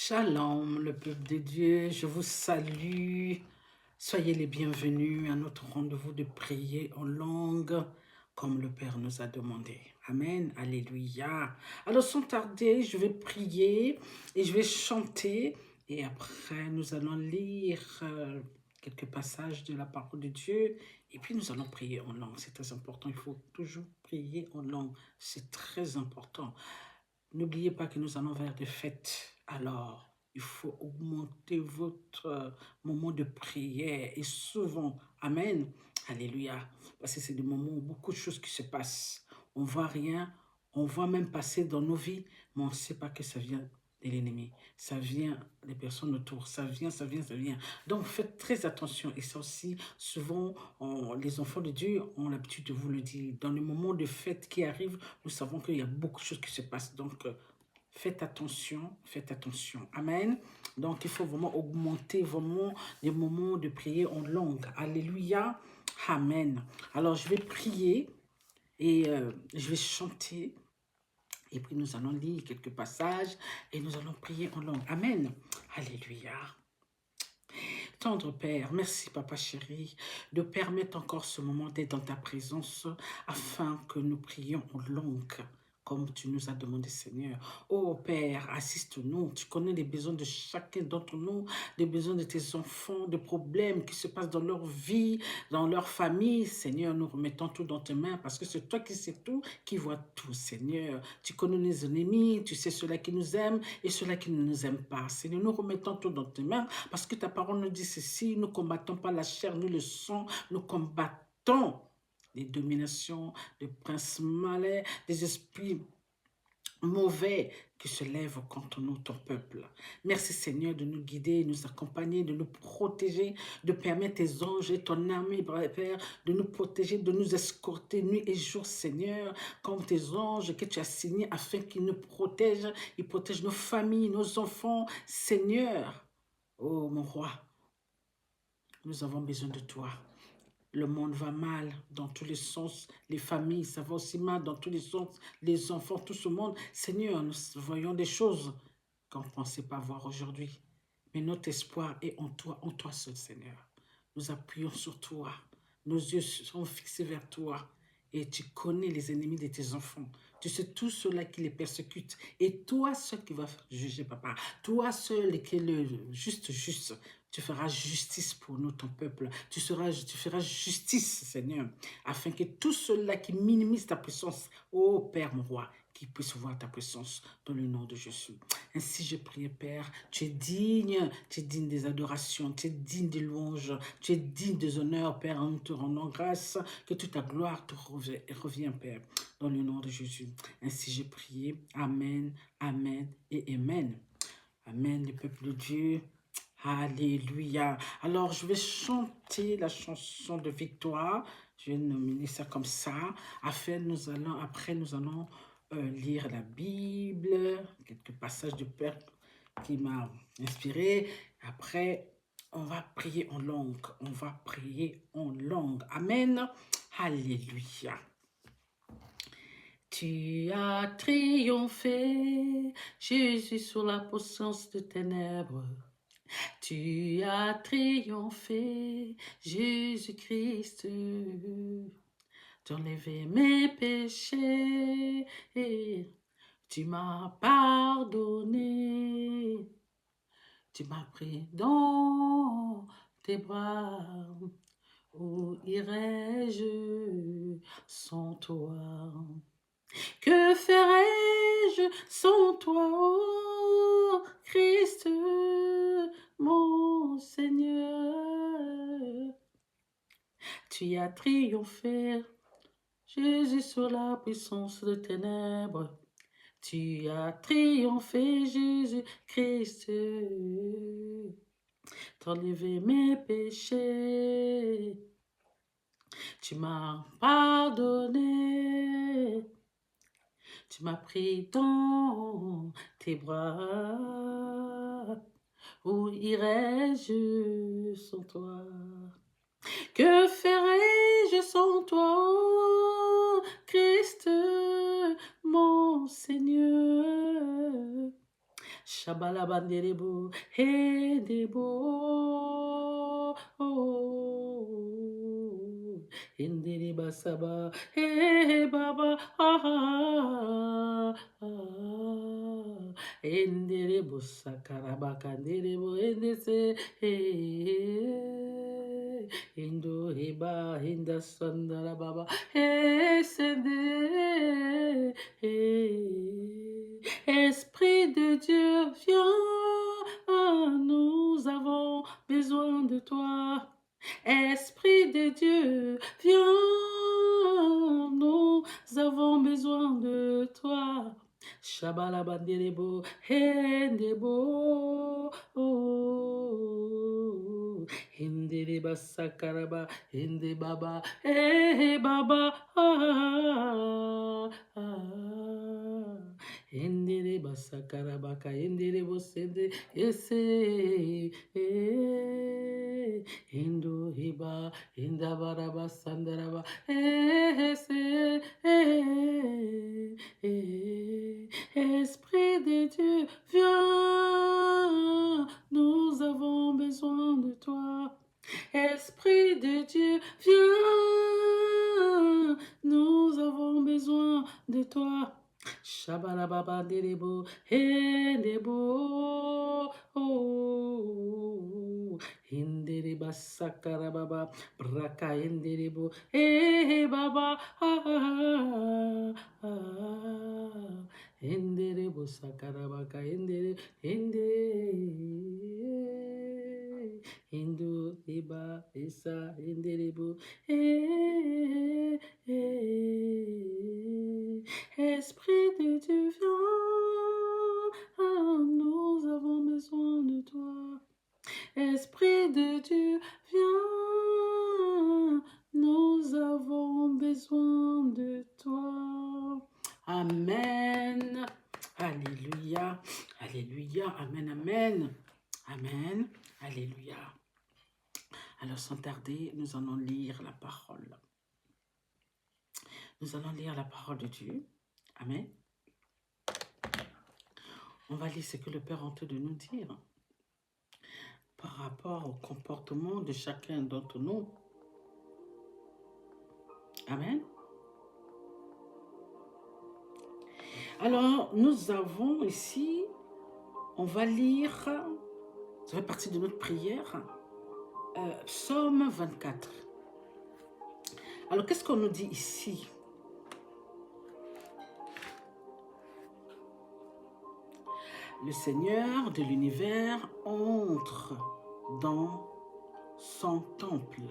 Shalom, le peuple de Dieu, je vous salue. Soyez les bienvenus à notre rendez-vous de prier en langue, comme le Père nous a demandé. Amen, alléluia. Alors sans tarder, je vais prier et je vais chanter. Et après, nous allons lire quelques passages de la parole de Dieu. Et puis, nous allons prier en langue. C'est très important. Il faut toujours prier en langue. C'est très important. N'oubliez pas que nous allons vers des fêtes. Alors, il faut augmenter votre moment de prière. Et souvent, Amen, Alléluia. Parce que c'est des moments où beaucoup de choses qui se passent. On ne voit rien, on voit même passer dans nos vies, mais on ne sait pas que ça vient de l'ennemi. Ça vient des personnes autour. Ça vient, ça vient, ça vient. Donc, faites très attention. Et ça aussi, souvent, les enfants de Dieu ont l'habitude de vous le dire. Dans les moments de fête qui arrivent, nous savons qu'il y a beaucoup de choses qui se passent. Donc, faites attention, faites attention. Amen. Donc, il faut vraiment augmenter vraiment les moments de prier en langue. Alléluia. Amen. Alors, je vais prier et je vais chanter. Et puis, nous allons lire quelques passages et nous allons prier en langue. Amen. Alléluia. Tendre Père, merci Papa chéri de permettre encore ce moment d'être dans ta présence afin que nous prions en langue comme tu nous as demandé Seigneur. Oh Père, assiste-nous, tu connais les besoins de chacun d'entre nous, les besoins de tes enfants, des problèmes qui se passent dans leur vie, dans leur famille. Seigneur, nous remettons tout dans tes mains parce que c'est toi qui sais tout, qui vois tout Seigneur. Tu connais nos ennemis, tu sais ceux-là qui nous aiment et ceux-là qui ne nous aiment pas. Seigneur, nous remettons tout dans tes mains parce que ta parole nous dit ceci, nous ne combattons pas la chair ni le sang, nous combattons les dominations, les princes malais, les esprits mauvais qui se lèvent contre nous, ton peuple. Merci Seigneur de nous guider, de nous accompagner, de nous protéger, de permettre tes anges et ton armée, Père, de nous protéger, de nous escorter nuit et jour, Seigneur, comme tes anges que tu as signés afin qu'ils nous protègent, ils protègent nos familles, nos enfants, Seigneur. Oh mon roi, nous avons besoin de toi. Le monde va mal dans tous les sens. Les familles, ça va aussi mal dans tous les sens. Les enfants, tout ce monde. Seigneur, nous voyons des choses qu'on ne pensait pas voir aujourd'hui. Mais notre espoir est en toi seul, Seigneur. Nous appuyons sur toi. Nos yeux sont fixés vers toi. Et tu connais les ennemis de tes enfants. Tu sais tous ceux-là qui les persécutent. Et toi seul qui vas juger, papa. Toi seul qui est le juste. Tu feras justice pour nous, ton peuple. Tu feras justice, Seigneur, afin que tous ceux-là qui minimisent ta puissance, ô Père, mon roi, qu'ils puissent voir ta puissance dans le nom de Jésus. Ainsi, je prie, Père, tu es digne des adorations, tu es digne des louanges, tu es digne des honneurs, Père, nous te rendons grâce, que toute ta gloire te revient, Père, dans le nom de Jésus. Ainsi, j'ai prié. Amen, Amen et Amen. Amen, le peuple de Dieu. Alléluia. Alors, je vais chanter la chanson de victoire. Je vais nominer ça comme ça. Après, nous allons lire la Bible, quelques passages de Père qui m'a inspiré. Après, on va prier en langue. On va prier en langue. Amen. Alléluia. Tu as triomphé, Jésus, sur la puissance de ténèbres. Tu as triomphé, Jésus-Christ, d'enlever mes péchés, tu m'as pardonné, tu m'as pris dans tes bras, où irai-je sans toi? Que ferais-je sans toi, ô Christ, mon Seigneur? Tu as triomphé, Jésus, sur la puissance de ténèbres. Tu as triomphé, Jésus-Christ, t'enlever mes péchés. Tu m'as pardonné. Tu m'as pris dans tes bras, où irais-je sans toi? Que ferais-je sans toi, ô Christ, mon Seigneur? Shabalabanderebo, Hedebo, Indereba Saba, Hey Baba, Enderebo Sakarabaka, Derebo, Endese, Indo Heba, Hinda Sandara Baba, Sende, Esprit de Dieu, viens, nous avons besoin de toi. Esprit de Dieu, viens, nous avons besoin de toi. Shabalabanderebo, Hendebo, Hindereba Sakaraba, Hindebaba, Baba, Hindereba Sakarabaka, Hinderebo Sende, Ese, Hindu Hiba, Hindabaraba Sandaraba, Ese, Esprit de Dieu, viens, nous avons besoin de toi. Esprit de Dieu, viens, nous avons besoin de toi. Shabalababa derebo, Hedebo, Hindereba Sakarababa, Braka Hinderebo, Baba, Hinderebo Sakarabaka, Hindu, Iba, Isa, Hinderebo, Esprit de Dieu, viens, nous avons besoin de toi. Esprit de Dieu, viens, nous avons besoin de toi. Amen. Alléluia. Alléluia. Amen. Amen. Amen. Alléluia. Alors sans tarder, nous allons lire la parole. Nous allons lire la parole de Dieu. Amen. On va lire ce que le Père a envie de nous dire par rapport au comportement de chacun d'entre nous. Amen. Alors, nous avons ici, on va lire, ça fait partie de notre prière, Psaume 24. Alors, qu'est-ce qu'on nous dit ici? Le Seigneur de l'univers entre dans son temple.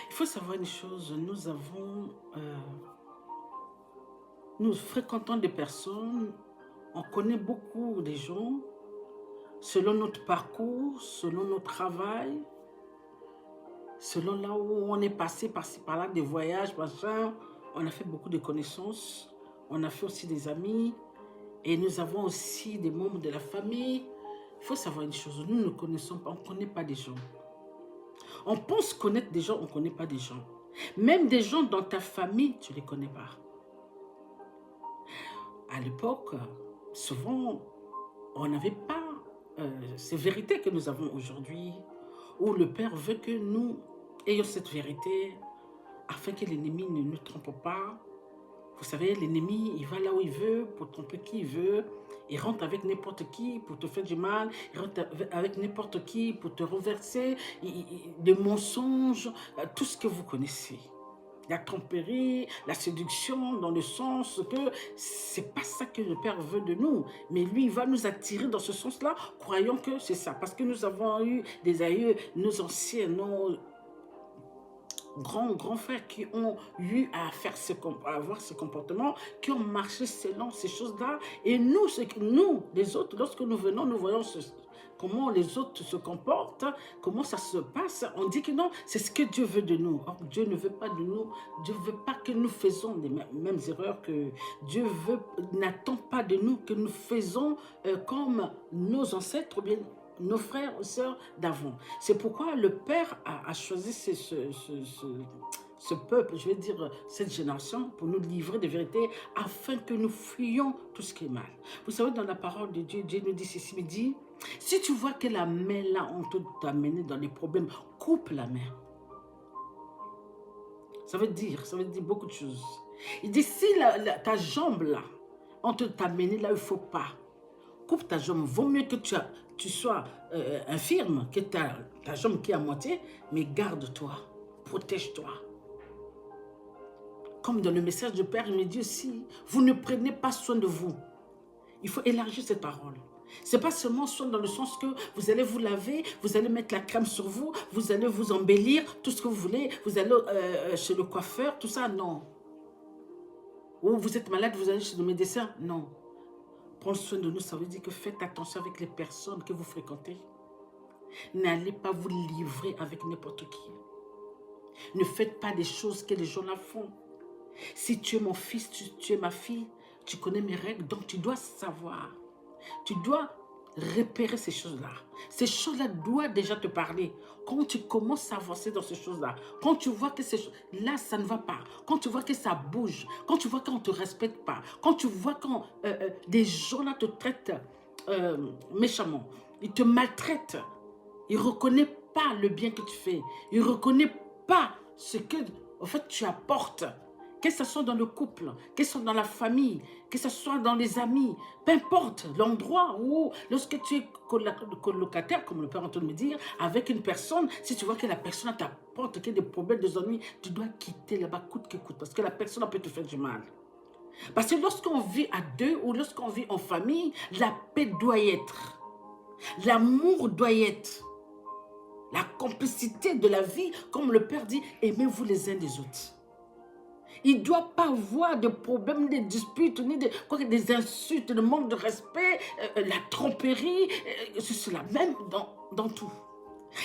Il faut savoir une chose, nous fréquentons des personnes, on connaît beaucoup de gens, selon notre parcours, selon notre travail, selon là où on est passé par-ci par-là, des voyages, machin, on a fait beaucoup de connaissances, on a fait aussi des amis, et nous avons aussi des membres de la famille. Il faut savoir une chose, nous ne connaissons pas, on ne connaît pas des gens. On pense connaître des gens, on ne connaît pas des gens. Même des gens dans ta famille, tu ne les connais pas. À l'époque, souvent, on n'avait pas ces vérités que nous avons aujourd'hui, où le Père veut que nous ayons cette vérité, afin que l'ennemi ne nous trompe pas. Vous savez, l'ennemi, il va là où il veut, pour tromper qui il veut. Il rentre avec n'importe qui pour te faire du mal. Il rentre avec n'importe qui pour te renverser. Des mensonges, tout ce que vous connaissez. La tromperie, la séduction, dans le sens que c'est pas ça que le Père veut de nous. Mais lui, il va nous attirer dans ce sens-là, croyant que c'est ça. Parce que nous avons eu des aïeux, nos anciens, nos grands frères qui ont eu à avoir ce comportement, qui ont marché selon ces choses-là. Et nous, les autres, lorsque nous venons, nous voyons comment les autres se comportent, comment ça se passe. On dit que non, c'est ce que Dieu veut de nous. Or, Dieu ne veut pas de nous. Dieu ne veut pas que nous faisons les mêmes erreurs que Dieu n'attend pas de nous que nous faisons comme nos ancêtres, ou bien nos frères ou sœurs d'avant. C'est pourquoi le Père a choisi ce peuple, je vais dire cette génération, pour nous livrer des vérités, afin que nous fuyions tout ce qui est mal. Vous savez, dans la parole de Dieu, Dieu nous dit ceci, il dit, si tu vois que la main là, on t'a amené dans les problèmes, coupe la main. Ça veut dire beaucoup de choses. Il dit, si ta jambe là, on t'a amené là, il ne faut pas. Coupe ta jambe. Vaut mieux que tu sois infirme, que ta jambe qui est à moitié, mais garde-toi, protège-toi. Comme dans le message du Père, il me dit aussi, vous ne prenez pas soin de vous. Il faut élargir cette parole. Ce n'est pas seulement soin dans le sens que vous allez vous laver, vous allez mettre la crème sur vous, vous allez vous embellir, tout ce que vous voulez, vous allez chez le coiffeur, tout ça, non. Ou vous êtes malade, vous allez chez le médecin, non. Prendre soin de nous, ça veut dire que faites attention avec les personnes que vous fréquentez. N'allez pas vous livrer avec n'importe qui. Ne faites pas des choses que les gens la font. Si tu es mon fils, tu es ma fille, tu connais mes règles, donc tu dois savoir. Tu dois repérer ces choses-là. Ces choses-là doivent déjà te parler. Quand tu commences à avancer dans ces choses-là, quand tu vois que là, ça ne va pas, quand tu vois que ça bouge, quand tu vois qu'on ne te respecte pas, quand tu vois quand des gens là te traitent méchamment, ils te maltraitent, ils ne reconnaissent pas le bien que tu fais, ils ne reconnaissent pas ce que en fait, tu apportes. Que ce soit dans le couple, que ce soit dans la famille, que ce soit dans les amis, peu importe l'endroit où, lorsque tu es colocataire, comme le Père Antoine me dit, avec une personne, si tu vois que la personne t'apporte des problèmes, des ennuis, tu dois quitter là-bas coûte que coûte, parce que la personne peut te faire du mal. Parce que lorsqu'on vit à deux ou lorsqu'on vit en famille, la paix doit y être. L'amour doit y être. La complicité de la vie, comme le Père dit, aimez-vous les uns des autres. Il ne doit pas avoir de problèmes, des disputes, ni des insultes, le manque de respect, la tromperie, cela, même dans tout.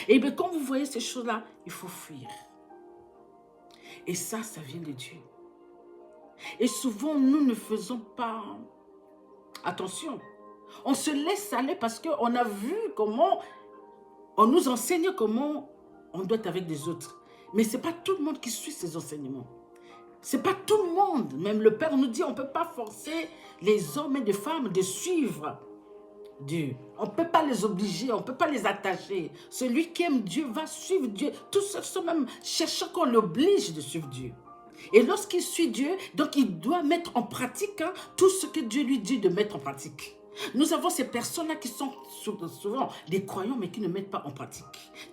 Et bien, quand vous voyez ces choses-là, il faut fuir. Et ça vient de Dieu. Et souvent, nous ne faisons pas attention. On se laisse aller parce qu'on a vu comment, on nous enseigne comment on doit être avec les autres. Mais ce n'est pas tout le monde qui suit ces enseignements. Ce n'est pas tout le monde. Même le Père nous dit, on ne peut pas forcer les hommes et les femmes de suivre Dieu. On ne peut pas les obliger, on ne peut pas les attacher. Celui qui aime Dieu va suivre Dieu. Tous ceux sont même cherchant qu'on l'oblige de suivre Dieu. Et lorsqu'il suit Dieu, donc il doit mettre en pratique tout ce que Dieu lui dit de mettre en pratique. Nous avons ces personnes-là qui sont souvent des croyants, mais qui ne mettent pas en pratique,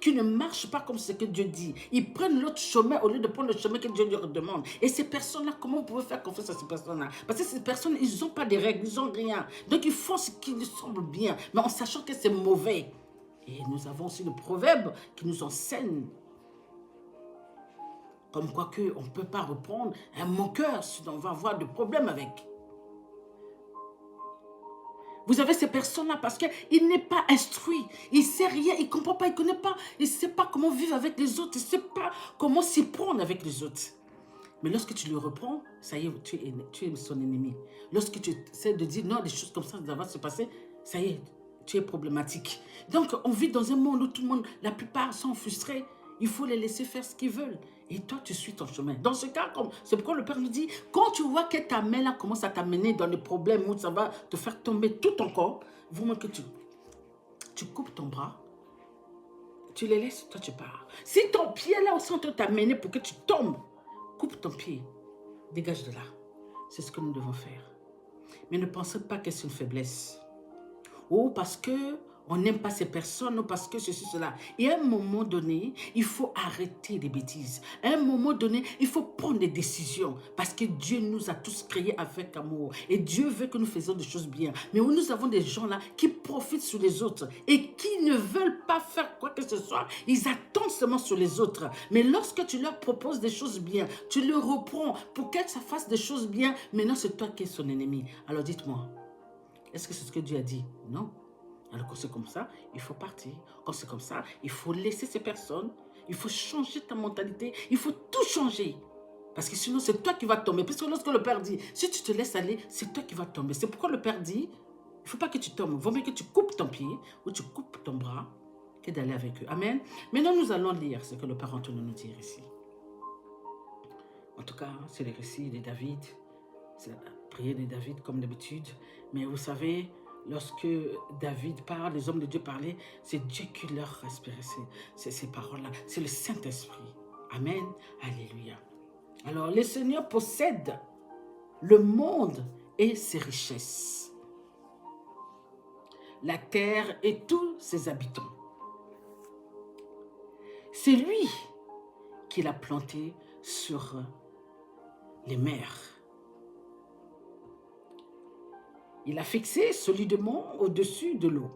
qui ne marchent pas comme ce que Dieu dit. Ils prennent l'autre chemin au lieu de prendre le chemin que Dieu leur demande. Et ces personnes-là, comment vous pouvez faire confiance à ces personnes-là? Parce que ces personnes, ils n'ont pas de règles, ils n'ont rien. Donc ils font ce qui leur semble bien, mais en sachant que c'est mauvais. Et nous avons aussi le proverbe qui nous enseigne comme quoi qu'on ne peut pas reprendre un moqueur, sinon on va avoir des problèmes avec. Vous avez ces personnes-là parce qu'il n'est pas instruit. Il ne sait rien, il ne comprend pas, il ne connaît pas. Il ne sait pas comment vivre avec les autres. Il ne sait pas comment s'y prendre avec les autres. Mais lorsque tu le reprends, ça y est, tu es son ennemi. Lorsque tu essaies de dire non, des choses comme ça va se passer, ça y est, tu es problématique. Donc, on vit dans un monde où tout le monde, la plupart sont frustrés. Il faut les laisser faire ce qu'ils veulent. Et toi, tu suis ton chemin. Dans ce cas, c'est pourquoi le Père nous dit, quand tu vois que ta main là commence à t'amener dans les problèmes où ça va te faire tomber tout ton corps, vous montre que tu coupes ton bras, tu les laisses, toi tu pars. Si ton pied là aussi on t'amener pour que tu tombes, coupe ton pied, dégage de là. C'est ce que nous devons faire. Mais ne pensez pas que c'est une faiblesse. Ou parce que on n'aime pas ces personnes, ou parce que ceci, cela. Et à un moment donné, il faut arrêter les bêtises. À un moment donné, il faut prendre des décisions. Parce que Dieu nous a tous créés avec amour. Et Dieu veut que nous faisions des choses bien. Mais où nous avons des gens là qui profitent sur les autres et qui ne veulent pas faire quoi que ce soit. Ils attendent seulement sur les autres. Mais lorsque tu leur proposes des choses bien, tu le reprends pour qu'elles fassent des choses bien. Maintenant, c'est toi qui es son ennemi. Alors dites-moi, est-ce que c'est ce que Dieu a dit? Non. Alors quand c'est comme ça, il faut partir. Quand c'est comme ça, il faut laisser ces personnes. Il faut changer ta mentalité. Il faut tout changer. Parce que sinon, c'est toi qui vas tomber. Parce que lorsque le Père dit, si tu te laisses aller, c'est toi qui vas tomber. C'est pourquoi le Père dit, il ne faut pas que tu tombes. Il vaut mieux que tu coupes ton pied ou tu coupes ton bras que d'aller avec eux. Amen. Maintenant, nous allons lire ce que le Père Antoine nous dit ici. En tout cas, c'est le récit de David. C'est la prière de David comme d'habitude. Mais vous savez, lorsque David parle, les hommes de Dieu parlaient, c'est Dieu qui leur respirait ces paroles-là. C'est le Saint-Esprit. Amen. Alléluia. Alors, le Seigneur possède le monde et ses richesses, la terre et tous ses habitants. C'est lui qui l'a planté sur les mers. Il a fixé solidement au-dessus de l'eau.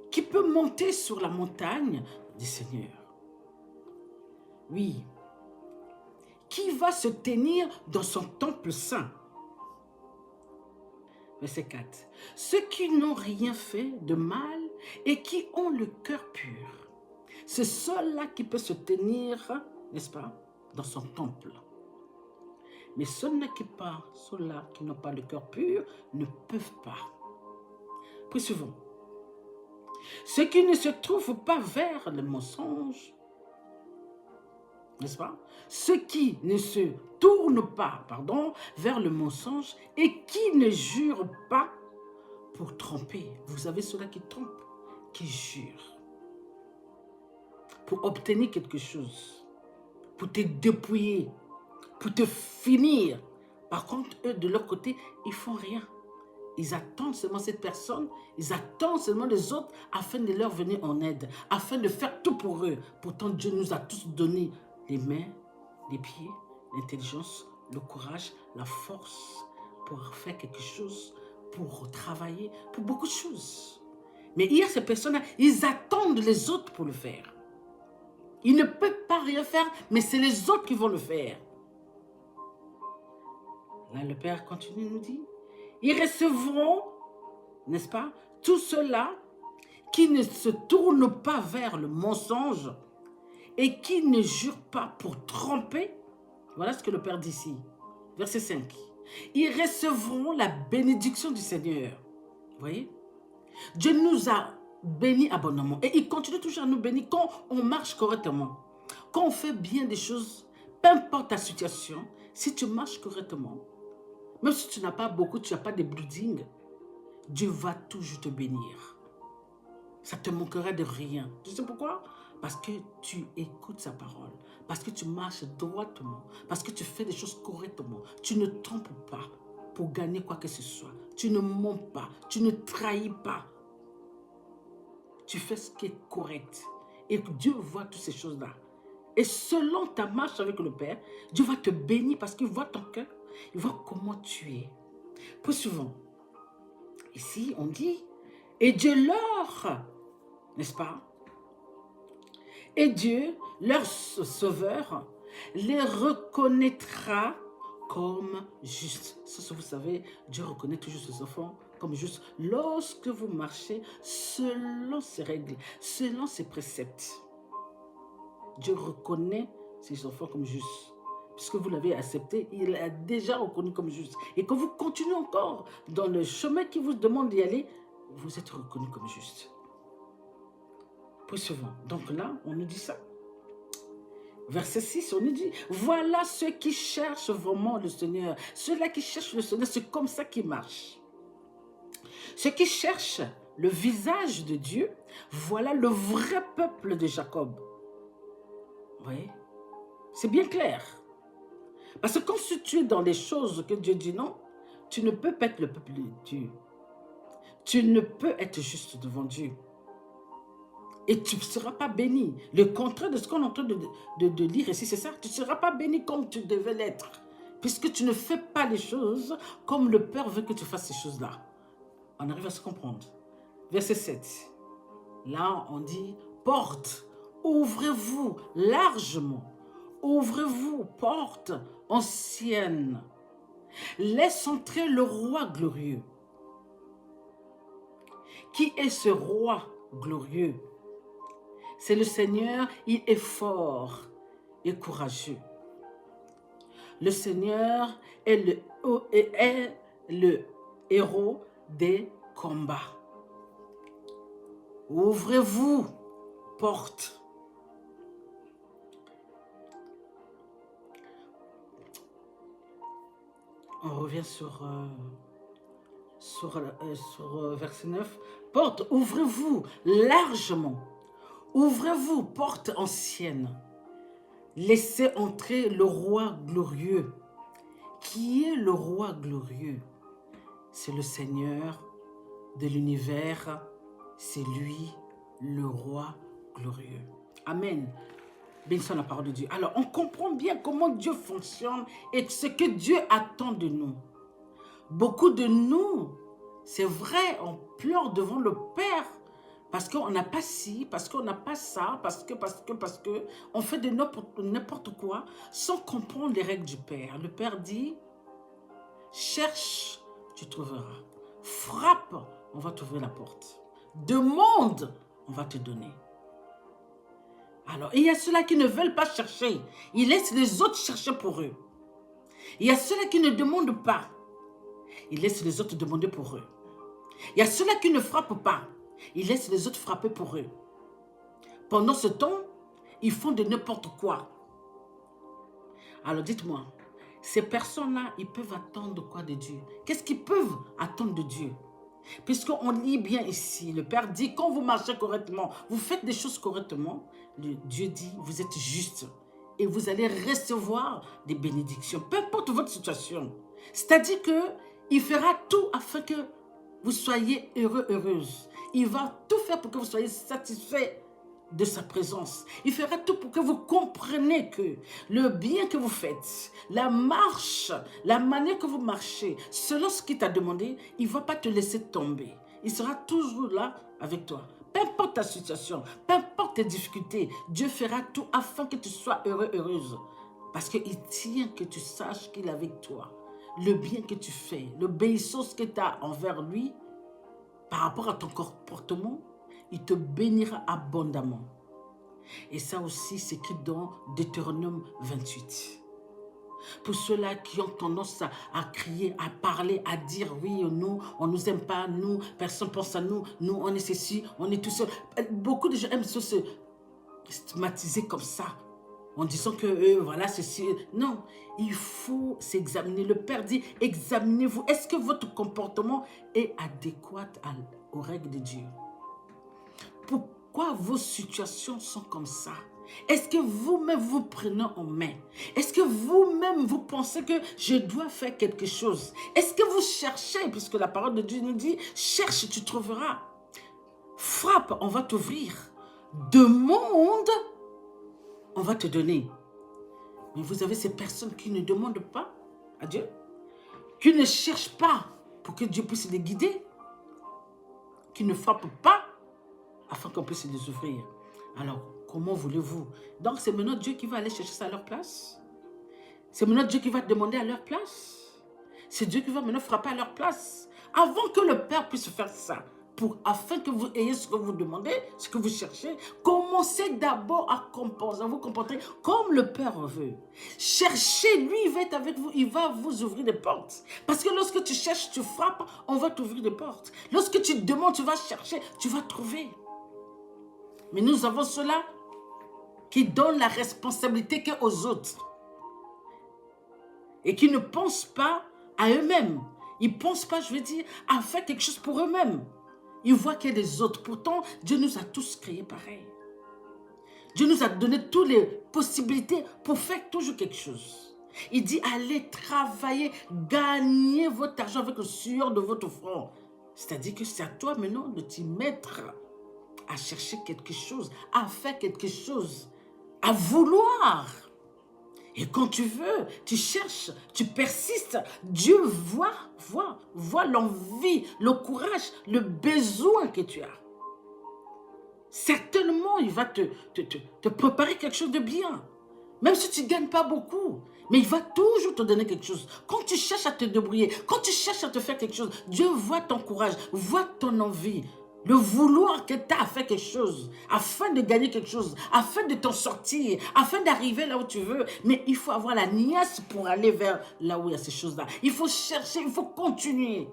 Qui peut monter sur la montagne du Seigneur? Oui. Qui va se tenir dans son temple saint? Verset 4. Ceux qui n'ont rien fait de mal et qui ont le cœur pur. C'est ceux-là qui peuvent se tenir, n'est-ce pas, dans son temple. Mais ceux-là qui n'ont pas le cœur pur ne peuvent pas. Puis souvent, ceux qui ne se trouvent pas vers le mensonge, n'est-ce pas? Ceux qui ne se tournent pas, vers le mensonge et qui ne jurent pas pour tromper. Vous avez ceux-là qui trompent, qui jurent pour obtenir quelque chose, pour te dépouiller, pour te finir. Par contre, eux, de leur côté, ils ne font rien. Ils attendent seulement cette personne, ils attendent seulement les autres afin de leur venir en aide, afin de faire tout pour eux. Pourtant, Dieu nous a tous donné les mains, les pieds, l'intelligence, le courage, la force pour faire quelque chose, pour travailler, pour beaucoup de choses. Mais hier, ces personnes-là, ils attendent les autres pour le faire. Ils ne peuvent pas rien faire, mais c'est les autres qui vont le faire. Là, le Père continue, nous dit, ils recevront, n'est-ce pas, tous ceux-là qui ne se tournent pas vers le mensonge et qui ne jurent pas pour tromper. Voilà ce que le Père dit ici. Verset 5. Ils recevront la bénédiction du Seigneur. Vous voyez? Dieu nous a bénis abondamment et il continue toujours à nous bénir quand on marche correctement. Quand on fait bien des choses, peu importe ta situation, si tu marches correctement, même si tu n'as pas beaucoup, tu n'as pas de blooding, Dieu va toujours te bénir. Ça te manquera de rien. Tu sais pourquoi? Parce que tu écoutes sa parole. Parce que tu marches droitement. Parce que tu fais des choses correctement. Tu ne trompes pas pour gagner quoi que ce soit. Tu ne mens pas. Tu ne trahis pas. Tu fais ce qui est correct. Et Dieu voit toutes ces choses-là. Et selon ta marche avec le Père, Dieu va te bénir parce qu'il voit ton cœur. Il voit comment tu es. Plus souvent, ici, on dit, et Dieu leur, n'est-ce pas? Et Dieu, leur sauveur, les reconnaîtra comme justes. Ça, vous savez, Dieu reconnaît toujours ses enfants comme justes lorsque vous marchez selon ses règles, selon ses préceptes. Dieu reconnaît ses enfants comme justes. Puisque vous l'avez accepté, il l'a déjà reconnu comme juste. Et quand vous continuez encore dans le chemin qui vous demande d'y aller, vous êtes reconnu comme juste. Plus souvent. Donc là, on nous dit ça. Verset 6, on nous dit, voilà ceux qui cherchent vraiment le Seigneur. Ceux-là qui cherchent le Seigneur, c'est comme ça qu'ils marchent. Ceux qui cherchent le visage de Dieu, voilà le vrai peuple de Jacob. Vous voyez? C'est bien clair. Parce que quand tu es dans les choses que Dieu dit non, tu ne peux pas être le peuple de Dieu. Tu ne peux être juste devant Dieu. Et tu ne seras pas béni. Le contraire de ce qu'on est en train de lire ici, c'est ça. Tu ne seras pas béni comme tu devais l'être. Puisque tu ne fais pas les choses comme le Père veut que tu fasses ces choses-là. On arrive à se comprendre. Verset 7. Là, on dit, porte, ouvrez-vous largement. Ouvrez-vous, porte ancienne. Laisse entrer le roi glorieux. Qui est ce roi glorieux? C'est le Seigneur, il est fort et courageux. Le Seigneur est le héros des combats. Ouvrez-vous, porte. On revient sur verset 9. Porte, ouvrez-vous largement. Ouvrez-vous, porte ancienne. Laissez entrer le roi glorieux. Qui est le roi glorieux? C'est le Seigneur de l'univers. C'est lui, le roi glorieux. Amen. Bénissons la parole de Dieu. Alors, on comprend bien comment Dieu fonctionne et ce que Dieu attend de nous. Beaucoup de nous, c'est vrai, on pleure devant le Père parce qu'on n'a pas ci, parce qu'on n'a pas ça, parce que, on fait de n'importe quoi sans comprendre les règles du Père. Le Père dit, cherche, tu trouveras. Frappe, on va t'ouvrir la porte. Demande, on va te donner. Alors, il y a ceux-là qui ne veulent pas chercher. Ils laissent les autres chercher pour eux. Il y a ceux-là qui ne demandent pas. Ils laissent les autres demander pour eux. Il y a ceux-là qui ne frappent pas. Ils laissent les autres frapper pour eux. Pendant ce temps, ils font de n'importe quoi. Alors dites-moi, ces personnes-là, ils peuvent attendre quoi de Dieu? Qu'est-ce qu'ils peuvent attendre de Dieu? Puisqu'on lit bien ici, le Père dit, quand vous marchez correctement, vous faites des choses correctement, Dieu dit, vous êtes juste et vous allez recevoir des bénédictions, peu importe votre situation. C'est-à-dire qu'il fera tout afin que vous soyez heureux, heureuse. Il va tout faire pour que vous soyez satisfait de sa présence. Il fera tout pour que vous compreniez que le bien que vous faites, la marche, la manière que vous marchez, selon ce qu'il t'a demandé, il ne va pas te laisser tomber. Il sera toujours là avec toi. Peu importe ta situation, peu importe tes difficultés, Dieu fera tout afin que tu sois heureux, heureuse. Parce qu'il tient que tu saches qu'il est avec toi. Le bien que tu fais, l'obéissance que tu as envers lui, par rapport à ton comportement, il te bénira abondamment. Et ça aussi, c'est écrit dans Deutéronome 28. Pour ceux-là qui ont tendance à crier, à parler, à dire oui, nous, on ne nous aime pas, nous, personne ne pense à nous, nous, on est ceci, on est tout seul. Beaucoup de gens aiment se stigmatiser comme ça, en disant que voilà, ceci. Non, il faut s'examiner. Le Père dit, examinez-vous. Est-ce que votre comportement est adéquat aux règles de Dieu? Pourquoi vos situations sont comme ça? Est-ce que vous-même vous prenez en main? Est-ce que vous-même vous pensez que je dois faire quelque chose? Est-ce que vous cherchez, puisque la parole de Dieu nous dit, cherche, tu trouveras. Frappe, on va t'ouvrir. Demande, on va te donner. Mais vous avez ces personnes qui ne demandent pas à Dieu, qui ne cherchent pas pour que Dieu puisse les guider, qui ne frappent pas afin qu'on puisse les ouvrir. Alors, comment voulez-vous? Donc, c'est maintenant Dieu qui va aller chercher ça à leur place. C'est maintenant Dieu qui va demander à leur place. C'est Dieu qui va maintenant frapper à leur place. Avant que le Père puisse faire ça, afin que vous ayez ce que vous demandez, ce que vous cherchez, commencez d'abord à vous comporter comme le Père veut. Cherchez, lui, il va être avec vous, il va vous ouvrir des portes. Parce que lorsque tu cherches, tu frappes, on va t'ouvrir des portes. Lorsque tu demandes, tu vas chercher, tu vas trouver. Mais nous avons ceux-là qui donnent la responsabilité qu'aux autres et qui ne pensent pas à eux-mêmes. Ils ne pensent pas, je veux dire, à faire quelque chose pour eux-mêmes. Ils voient qu'il y a des autres. Pourtant, Dieu nous a tous créés pareil. Dieu nous a donné toutes les possibilités pour faire toujours quelque chose. Il dit, allez travailler, gagnez votre argent avec le sueur de votre front. C'est-à-dire que c'est à toi maintenant de t'y mettre à chercher quelque chose, à faire quelque chose, à vouloir. Et quand tu veux, tu cherches, tu persistes, Dieu voit l'envie, le courage, le besoin que tu as. Certainement, il va te préparer quelque chose de bien. Même si tu ne gagnes pas beaucoup, mais il va toujours te donner quelque chose. Quand tu cherches à te débrouiller, quand tu cherches à te faire quelque chose, Dieu voit ton courage, voit ton envie. Le vouloir que tu as à faire quelque chose, afin de gagner quelque chose, afin de t'en sortir, afin d'arriver là où tu veux. Mais il faut avoir la niaise pour aller vers là où il y a ces choses-là. Il faut chercher, il faut continuer.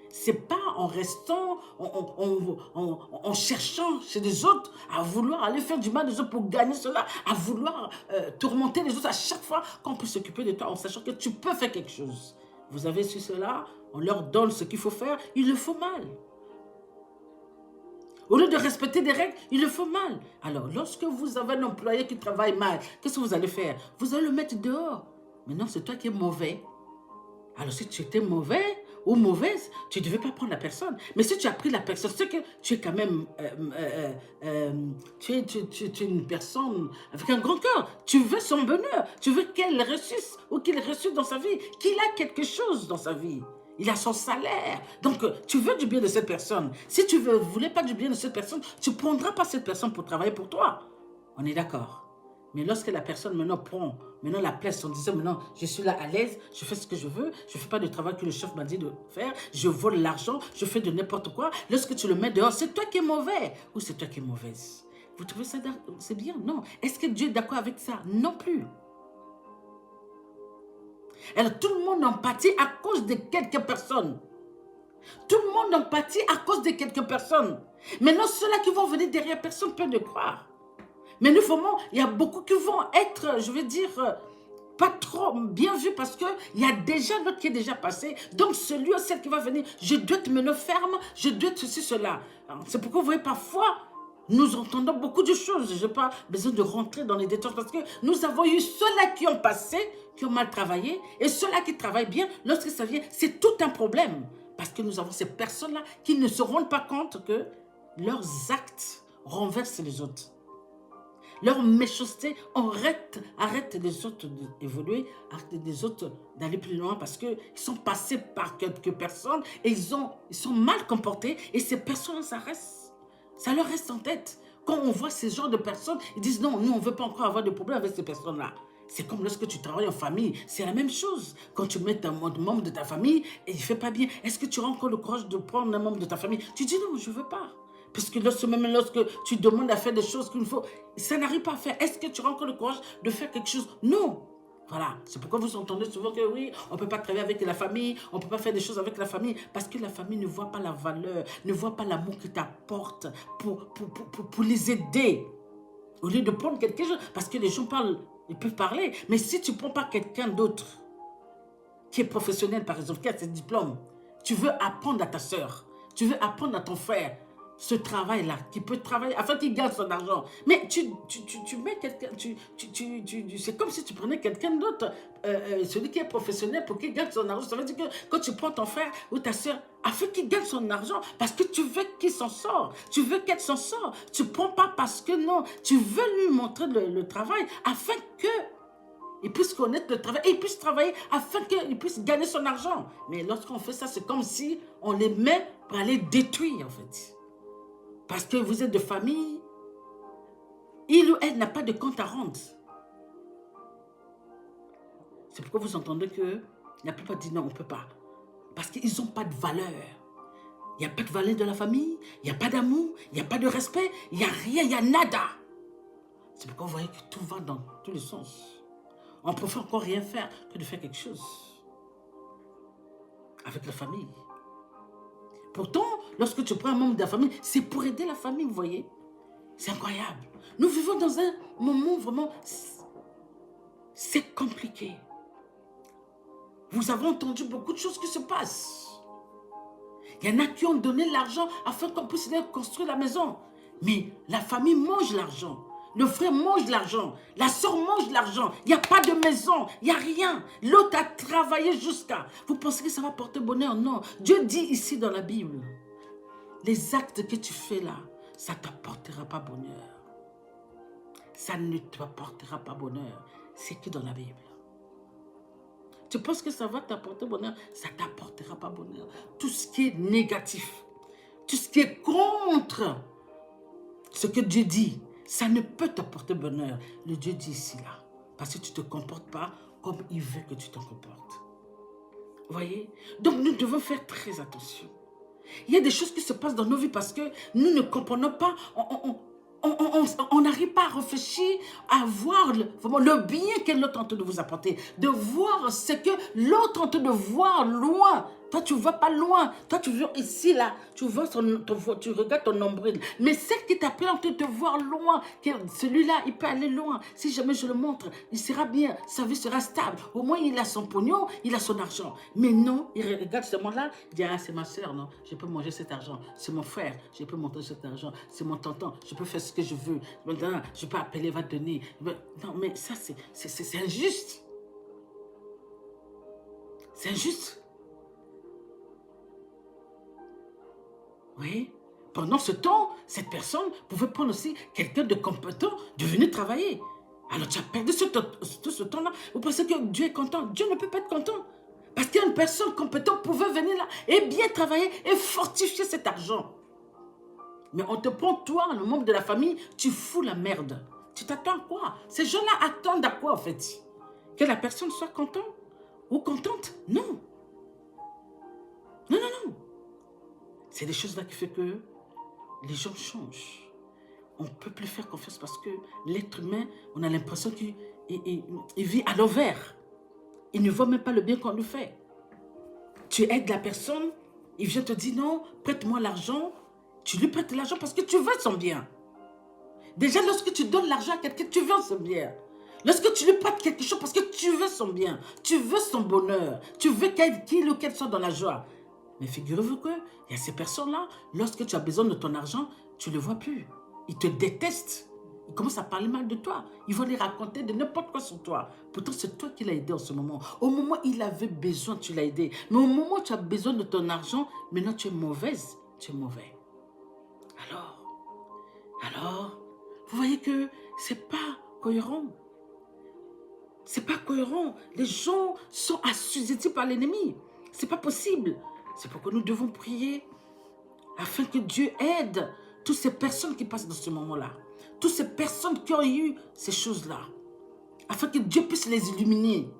Ce n'est pas en restant, en cherchant chez les autres, à vouloir aller faire du mal aux autres pour gagner cela, à vouloir tourmenter les autres à chaque fois qu'on peut s'occuper de toi en sachant que tu peux faire quelque chose. vous avez su cela, on leur donne ce qu'il faut faire, ils le font mal. Au lieu de respecter des règles, ils le font mal. Alors, lorsque vous avez un employé qui travaille mal, qu'est-ce que vous allez faire? Vous allez le mettre dehors. Maintenant, c'est toi qui es mauvais. Alors, si tu étais mauvais ou mauvaise, tu ne devais pas prendre la personne. Mais si tu as pris la personne, c'est que tu es quand même... tu es une personne avec un grand cœur. Tu veux son bonheur. Tu veux qu'elle réussisse ou qu'il réussisse dans sa vie. Qu'il a quelque chose dans sa vie. Il a son salaire. Donc, tu veux du bien de cette personne. Si tu ne voulais pas du bien de cette personne, tu ne prendras pas cette personne pour travailler pour toi. On est d'accord. Mais lorsque la personne maintenant prend la place en disant maintenant je suis là à l'aise, je fais ce que je veux, je ne fais pas de travail que le chef m'a dit de faire, je vole l'argent, je fais de n'importe quoi. Lorsque tu le mets dehors, c'est toi qui es mauvais ou c'est toi qui es mauvaise. Vous trouvez ça c'est bien? Non. Est-ce que Dieu est d'accord avec ça? Non plus. Alors tout le monde en pâtit à cause de quelques personnes. Tout le monde en pâtit à cause de quelques personnes. Maintenant, ceux-là qui vont venir derrière, personne ne peut le croire. Mais nous, il y a beaucoup qui vont être, je veux dire, pas trop bien vus parce qu'il y a déjà l'autre qui est déjà passé. Donc, celui ou celle qui va venir, je dois te mener ferme, je dois te ceci, cela. C'est pourquoi vous voyez parfois, nous entendons beaucoup de choses. Je n'ai pas besoin de rentrer dans les détails parce que nous avons eu ceux-là qui ont passé, qui ont mal travaillé, et ceux-là qui travaillent bien, lorsque ça vient, c'est tout un problème. Parce que nous avons ces personnes-là qui ne se rendent pas compte que leurs actes renversent les autres. Leur méchanceté arrête les autres d'évoluer, arrête les autres d'aller plus loin parce qu'ils sont passés par quelques personnes et ils sont mal comportés et ces personnes, ça leur reste en tête. Quand on voit ces genres de personnes, ils disent non, nous on ne veut pas encore avoir de problème avec ces personnes-là. C'est comme lorsque tu travailles en famille, c'est la même chose. Quand tu mets un membre de ta famille et il ne fait pas bien, est-ce que tu auras encore le courage de prendre un membre de ta famille? Tu dis non, je ne veux pas. Parce que lorsque tu demandes à faire des choses qu'il faut, ça n'arrive pas à faire. Est-ce que tu auras encore le courage de faire quelque chose? Non. Voilà. C'est pourquoi vous entendez souvent que oui, on ne peut pas travailler avec la famille, on ne peut pas faire des choses avec la famille, parce que la famille ne voit pas la valeur, ne voit pas l'amour que tu apportes pour les aider. Au lieu de prendre quelque chose, parce que les gens parlent, ils peuvent parler, mais si tu ne prends pas quelqu'un d'autre, qui est professionnel par exemple, qui a ses diplômes, tu veux apprendre à ta soeur, tu veux apprendre à ton frère, ce travail-là, qui peut travailler afin qu'il gagne son argent. Mais tu mets quelqu'un, c'est comme si tu prenais quelqu'un d'autre, celui qui est professionnel pour qu'il gagne son argent. Ça veut dire que quand tu prends ton frère ou ta soeur, afin qu'il gagne son argent, parce que tu veux qu'il s'en sorte, tu veux qu'elle s'en sorte. Tu ne prends pas parce que non, tu veux lui montrer le travail afin que il puisse connaître le travail et il puisse travailler afin qu'il puisse gagner son argent. Mais lorsqu'on fait ça, c'est comme si on les met pour aller détruire en fait. Parce que vous êtes de famille, il ou elle n'a pas de compte à rendre. C'est pourquoi vous entendez que la plupart disent non, on ne peut pas. Parce qu'ils n'ont pas de valeur. Il n'y a pas de valeur de la famille, il n'y a pas d'amour, il n'y a pas de respect, il n'y a rien, il n'y a nada. C'est pourquoi vous voyez que tout va dans tous les sens. On préfère encore rien faire que de faire quelque chose avec la famille. Pourtant, lorsque tu prends un membre de la famille, c'est pour aider la famille, vous voyez. C'est incroyable. Nous vivons dans un moment vraiment, c'est compliqué. Vous avez entendu beaucoup de choses qui se passent. Il y en a qui ont donné l'argent afin qu'on puisse construire la maison. Mais la famille mange l'argent. Le frère mange l'argent. La soeur mange l'argent. Il n'y a pas de maison. Il n'y a rien. L'autre a travaillé jusqu'à... Vous pensez que ça va porter bonheur? Non. Dieu dit ici dans la Bible, les actes que tu fais là, ça ne t'apportera pas bonheur. Ça ne t'apportera pas bonheur. C'est que dans la Bible. Tu penses que ça va t'apporter bonheur? Ça ne t'apportera pas bonheur. Tout ce qui est négatif, tout ce qui est contre ce que Dieu dit, ça ne peut t'apporter bonheur. Le Dieu dit ici, là. Parce que tu ne te comportes pas comme il veut que tu te comportes. Vous voyez? Donc, nous devons faire très attention. Il y a des choses qui se passent dans nos vies parce que nous ne comprenons pas. On n'arrive pas à réfléchir, à voir vraiment le bien que l'autre est en train de vous apporter. De voir ce que l'autre est en train de voir loin Toi, tu ne vois pas loin. Toi, tu vois ici, là. Tu vois tu regardes ton nombril. Mais celle qui t'a pris en train de te voir loin, celui-là, il peut aller loin. Si jamais je le montre, il sera bien. Sa vie sera stable. Au moins, il a son pognon, il a son argent. Mais non, il regarde ce monde-là. Il dit, ah, c'est ma soeur, non. Je peux manger cet argent. C'est mon frère. Je peux montrer cet argent. C'est mon tonton. Je peux faire ce que je veux. Maintenant, je peux appeler, va donner. Non, mais ça, c'est injuste. C'est injuste. Oui. Pendant ce temps, cette personne pouvait prendre aussi quelqu'un de compétent de venir travailler. Alors tu as perdu tout ce temps-là. Vous pensez que Dieu est content? Dieu ne peut pas être content. Parce qu'une personne compétente pouvait venir là et bien travailler et fortifier cet argent. Mais on te prend, toi, le membre de la famille, tu fous la merde. Tu t'attends à quoi? Ces gens-là attendent à quoi en fait? Que la personne soit contente ou contente? Non. Non, non, non. C'est des choses là qui font que les gens changent. On ne peut plus faire confiance parce que l'être humain, on a l'impression qu'il vit à l'envers. Il ne voit même pas le bien qu'on lui fait. Tu aides la personne, il vient te dire non, prête-moi l'argent. Tu lui prêtes l'argent parce que tu veux son bien. Déjà, lorsque tu donnes l'argent à quelqu'un, tu veux son bien. Lorsque tu lui prêtes quelque chose parce que tu veux son bien, tu veux son bonheur, tu veux qu'il ou qu'elle soit dans la joie. Mais figurez-vous qu'il y a ces personnes-là, lorsque tu as besoin de ton argent, tu ne le vois plus. Ils te détestent. Ils commencent à parler mal de toi. Ils vont les raconter de n'importe quoi sur toi. Pourtant, c'est toi qui l'as aidé en ce moment. Au moment où il avait besoin, tu l'as aidé. Mais au moment où tu as besoin de ton argent, maintenant tu es mauvaise, tu es mauvais. Alors, vous voyez que ce n'est pas cohérent. C'est pas cohérent. Les gens sont assujettis par l'ennemi. C'est pas possible. C'est pourquoi nous devons prier afin que Dieu aide toutes ces personnes qui passent dans ce moment-là. Toutes ces personnes qui ont eu ces choses-là. Afin que Dieu puisse les illuminer.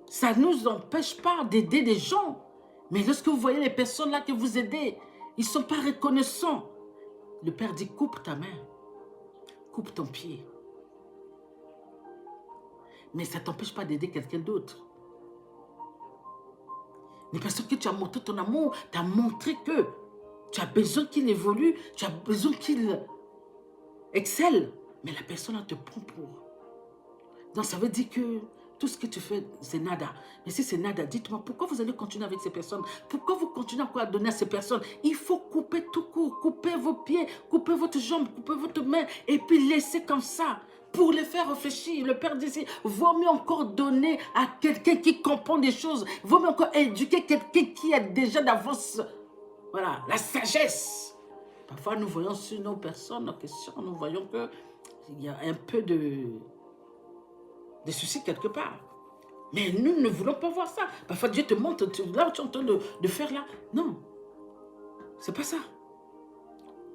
Ça ne nous empêche pas d'aider des gens. Mais lorsque vous voyez les personnes là que vous aidez, ils ne sont pas reconnaissants. Le Père dit, coupe ta main. Coupe ton pied. Mais ça ne t'empêche pas d'aider quelqu'un d'autre. Mais parce que tu as montré ton amour, tu as montré que tu as besoin qu'il évolue, tu as besoin qu'il excelle. Mais la personne te prend pour. Donc ça veut dire que tout ce que tu fais, c'est nada. Mais si c'est nada, dites-moi, pourquoi vous allez continuer avec ces personnes? Pourquoi vous continuez encore à donner à ces personnes? Il faut couper tout court, couper vos pieds, couper votre jambe, couper votre main, et puis laisser comme ça. Pour les faire réfléchir, le Père dit, vaut mieux encore donner à quelqu'un qui comprend des choses, vaut mieux encore éduquer quelqu'un qui a déjà d'avance, voilà, la sagesse. Parfois, nous voyons sur nos personnes, nos questions, nous voyons qu'il y a un peu de soucis quelque part. Mais nous ne voulons pas voir ça. Parfois, Dieu te montre, là où tu es en train de faire là. Non, c'est pas ça.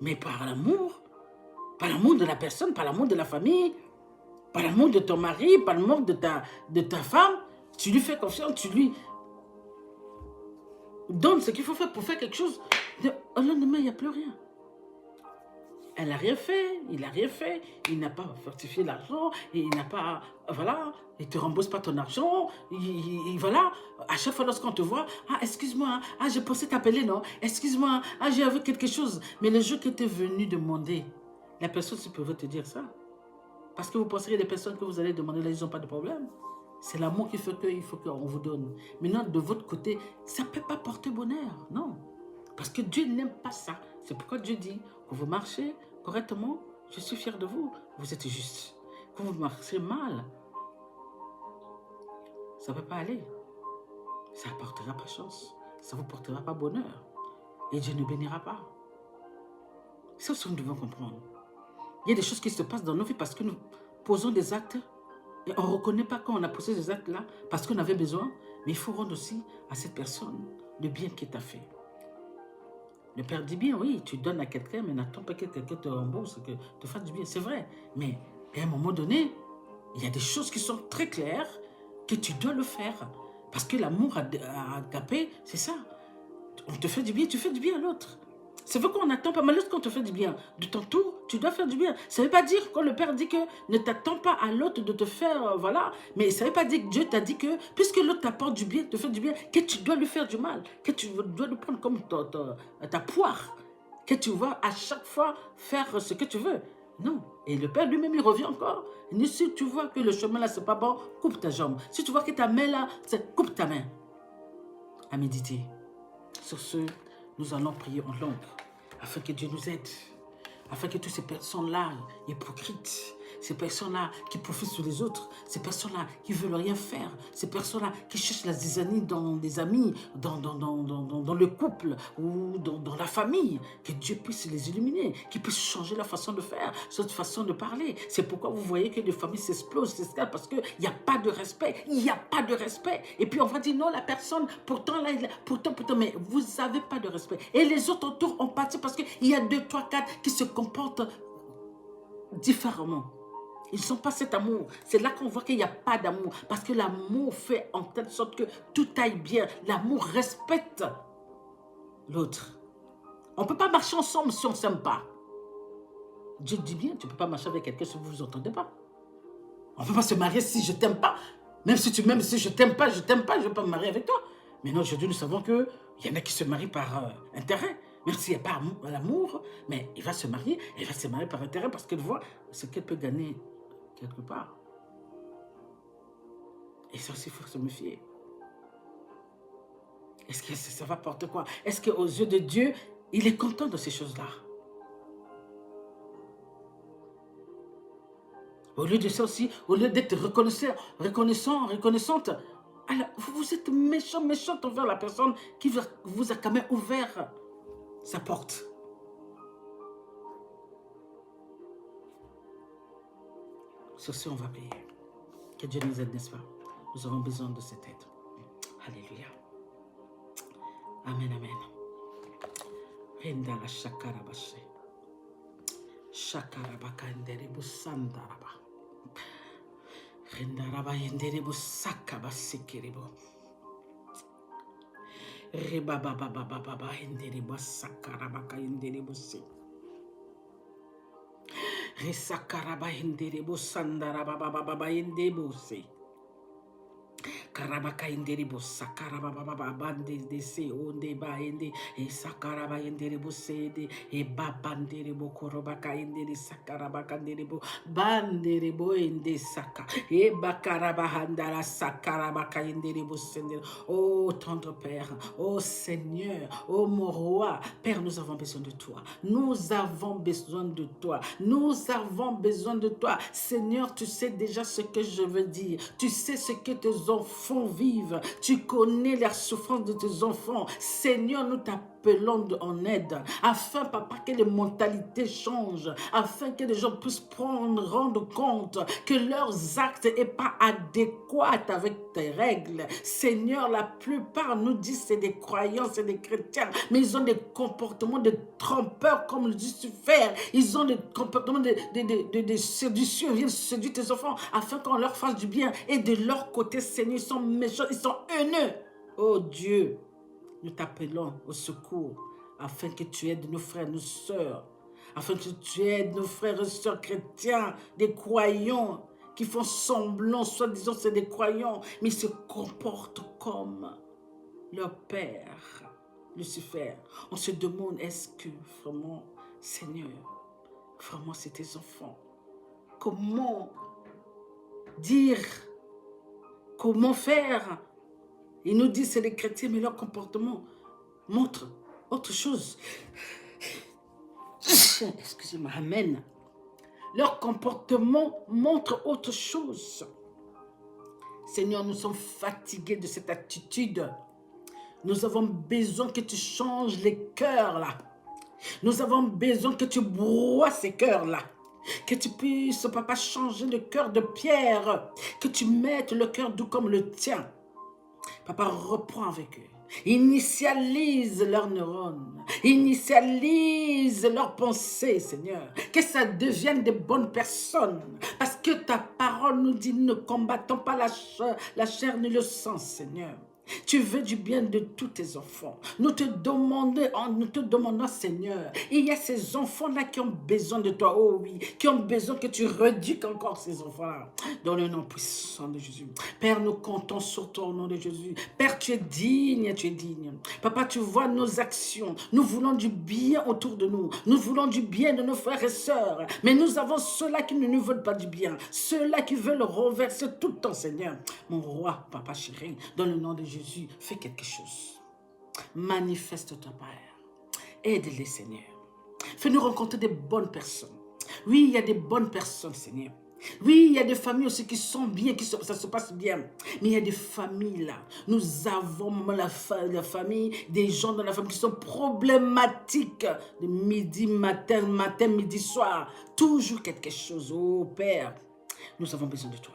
Mais par l'amour de la personne, par l'amour de la famille, par l'amour de ton mari, par l'amour de ta femme, tu lui fais confiance, tu lui donnes ce qu'il faut faire pour faire quelque chose. Au lendemain, il n'y a plus rien. Elle n'a rien fait, il n'a rien fait, il n'a pas fortifié l'argent, il n'a pas, voilà, il ne te rembourse pas ton argent, voilà, à chaque fois lorsqu'on te voit, ah, excuse-moi, ah, j'ai pensé t'appeler, non, excuse-moi, ah, j'ai vu quelque chose. Mais le jour que tu es venu demander, la personne peut te dire ça. Parce que vous pensez que les personnes que vous allez demander, là, ils n'ont pas de problème. C'est l'amour qui fait qu'il faut qu'on vous donne. Maintenant, de votre côté, ça ne peut pas porter bonheur, non. Parce que Dieu n'aime pas ça. C'est pourquoi Dieu dit, quand vous marchez correctement, je suis fier de vous, vous êtes juste. Quand vous marchez mal, ça ne peut pas aller. Ça ne portera pas chance. Ça ne vous portera pas bonheur. Et Dieu ne bénira pas. C'est ce que nous devons comprendre. Il y a des choses qui se passent dans nos vies parce que nous posons des actes et on ne reconnaît pas quand on a posé ces actes-là parce qu'on avait besoin. Mais il faut rendre aussi à cette personne le bien qu'il t'a fait. Le Père dit bien, oui, tu donnes à quelqu'un, mais n'attends pas que quelqu'un te rembourse, que te fasse du bien. C'est vrai. Mais à un moment donné, il y a des choses qui sont très claires que tu dois le faire. Parce que l'amour agapé, c'est ça. On te fait du bien, tu fais du bien à l'autre. C'est vrai qu'on n'attend pas, mais lorsqu'on te fait du bien, de ton tour, tu dois faire du bien. Ça ne veut pas dire, quand le Père dit que ne t'attends pas à l'autre de te faire, voilà. Mais ça ne veut pas dire que Dieu t'a dit que, puisque l'autre t'apporte du bien, te fait du bien, que tu dois lui faire du mal, que tu dois le prendre comme ta poire, que tu vas à chaque fois faire ce que tu veux. Non. Et le Père lui-même, il revient encore. Il dit, si tu vois que le chemin là, c'est pas bon, coupe ta jambe. Si tu vois que ta main là, coupe ta main. À méditer. Sur ce, nous allons prier en langue, afin que Dieu nous aide, afin que toutes ces personnes-là, hypocrites, ces personnes-là qui profitent sur les autres, ces personnes-là qui ne veulent rien faire, ces personnes-là qui cherchent la zizanie dans des amis, dans le couple ou dans la famille, que Dieu puisse les illuminer, qu'il puisse changer la façon de faire, cette façon de parler. C'est pourquoi vous voyez que les familles s'explosent, parce qu'il n'y a pas de respect, il n'y a pas de respect. Et puis on va dire non, la personne, pourtant, mais vous n'avez pas de respect. Et les autres autour ont parti parce qu'il y a 2, 3, 4 qui se comportent différemment. Ils n'ont pas cet amour. C'est là qu'on voit qu'il n'y a pas d'amour. Parce que l'amour fait en telle sorte que tout aille bien. L'amour respecte l'autre. On ne peut pas marcher ensemble si on ne s'aime pas. Dieu dit bien, tu ne peux pas marcher avec quelqu'un si vous ne vous entendez pas. On ne peut pas se marier si je ne t'aime pas. Même si je ne t'aime pas, je ne vais pas me marier avec toi. Mais non, aujourd'hui, nous savons qu'il y en a qui se marient par intérêt. Même s'il n'y a pas l'amour, mais il va se marier, il va se marier par intérêt parce qu'elle voit ce qu'elle peut gagner quelque part. Et ça aussi, il faut se méfier. Est-ce que ça va porter quoi? Est-ce qu'aux yeux de Dieu, il est content de ces choses-là? Au lieu de ça aussi, au lieu d'être reconnaissante, alors vous êtes méchante envers la personne qui vous a quand même ouvert sa porte. Sur ce, on va prier. Que Dieu nous aide, n'est-ce pas? Nous avons besoin de cette aide. Alléluia. Amen, amen. Rendala shakarabashe. Shakarabaka nderibu sandaraba. Rendaraba yenderibu sakabasikiribu. Rebabababababa yenderibu sakarabaka yenderibu si. Resakaraba yenderibu sandarababababa yenderibu si. Karabaka inderibo sakaraba baba bande de se onde ba ende e sakaraba inderibo se de e babanderibo korobaka inderi sakarabaka inderibo banderibo ende saka e bakaraba handara sakarabaka inderibo sende. Oh tendre Père, oh Seigneur, oh mon roi, Père, nous avons besoin de toi. Nous avons besoin de toi. Nous avons besoin de toi. Seigneur, tu sais déjà ce que je veux dire. Tu sais ce que tes enfants vivent. Tu connais la souffrance de tes enfants. Seigneur, nous t'appelons en aide, afin, papa, que les mentalités changent, afin que les gens puissent rendre compte que leurs actes n'est pas adéquats avec tes règles. Seigneur, la plupart nous disent c'est des croyants, c'est des chrétiens, mais ils ont des comportements de trompeurs comme Lucifer. Ils ont des comportements de séduction. Ils viennent séduire tes enfants afin qu'on leur fasse du bien. Et de leur côté, Seigneur, ils sont méchants, ils sont haineux. Oh Dieu, nous t'appelons au secours afin que tu aides nos frères, nos sœurs, afin que tu aides nos frères et sœurs chrétiens, des croyants qui font semblant, soi-disant c'est des croyants, mais ils se comportent comme leur père, Lucifer. On se demande, est-ce que vraiment, Seigneur, vraiment c'est tes enfants? Comment dire? Comment faire? Ils nous disent c'est des chrétiens, mais leur comportement montre autre chose. Excusez-moi, amen. Leur comportement montre autre chose. Seigneur, nous sommes fatigués de cette attitude. Nous avons besoin que tu changes les cœurs là. Nous avons besoin que tu broies ces cœurs là. Que tu puisses, papa, changer le cœur de pierre. Que tu mettes le cœur doux comme le tien. Papa, reprends avec eux. Initialise leurs neurones. Initialise leurs pensées, Seigneur. Que ça devienne des bonnes personnes. Parce que ta parole nous dit, ne combattons pas la chair ni le sang, Seigneur. Tu veux du bien de tous tes enfants. Nous te demandons, Seigneur, il y a ces enfants-là qui ont besoin de toi, oh oui, qui ont besoin que tu réduises encore ces enfants-là. Dans le nom puissant de Jésus. Père, nous comptons sur toi au nom de Jésus. Père, tu es digne, tu es digne. Papa, tu vois nos actions. Nous voulons du bien autour de nous. Nous voulons du bien de nos frères et sœurs. Mais nous avons ceux-là qui ne nous veulent pas du bien. Ceux-là qui veulent renverser tout le temps, Seigneur. Mon roi, Papa chéri, dans le nom de Jésus, fais quelque chose. Manifeste ton Père. Aide-les, Seigneur. Fais-nous rencontrer des bonnes personnes. Oui, il y a des bonnes personnes, Seigneur. Oui, il y a des familles aussi qui sont bien, ça se passe bien. Mais il y a des familles là. Nous avons la famille, des gens dans la famille qui sont problématiques. De midi, matin, midi, soir. Toujours quelque chose. Oh Père, nous avons besoin de toi.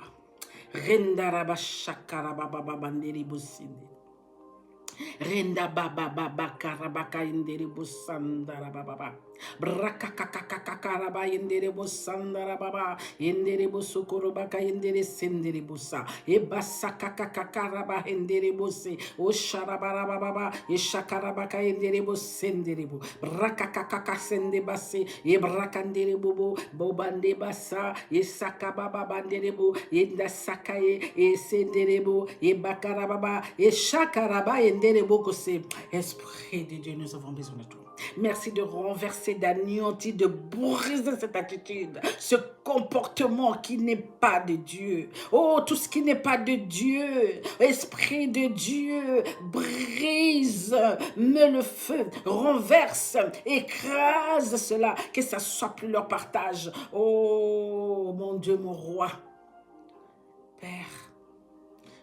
Rendaraba shakaraba baba banderi bosinde. Renda baba baba karabaka indere bosandara baba. Brakakakakakaraba indere bosandara baba. Indere bosokorobaka indere sendere bosa. Ebasa kakakakaraba indere bose. O sharabara baba. E shakarabaka indere bosendere bo. Brakakakaka sende base. E brakandere bobo. Bobande basa. E sakababa bandere bo. Enda sakaye. E sendere bo. E bakarababa. E shakaraba Esprit de Dieu, nous avons besoin de toi. Merci de renverser, d'anéantir, de briser cette attitude, ce comportement qui n'est pas de Dieu. Oh, tout ce qui n'est pas de Dieu, Esprit de Dieu, brise, mets le feu, renverse, écrase cela, que ça soit plus leur partage. Oh, mon Dieu, mon roi, Père,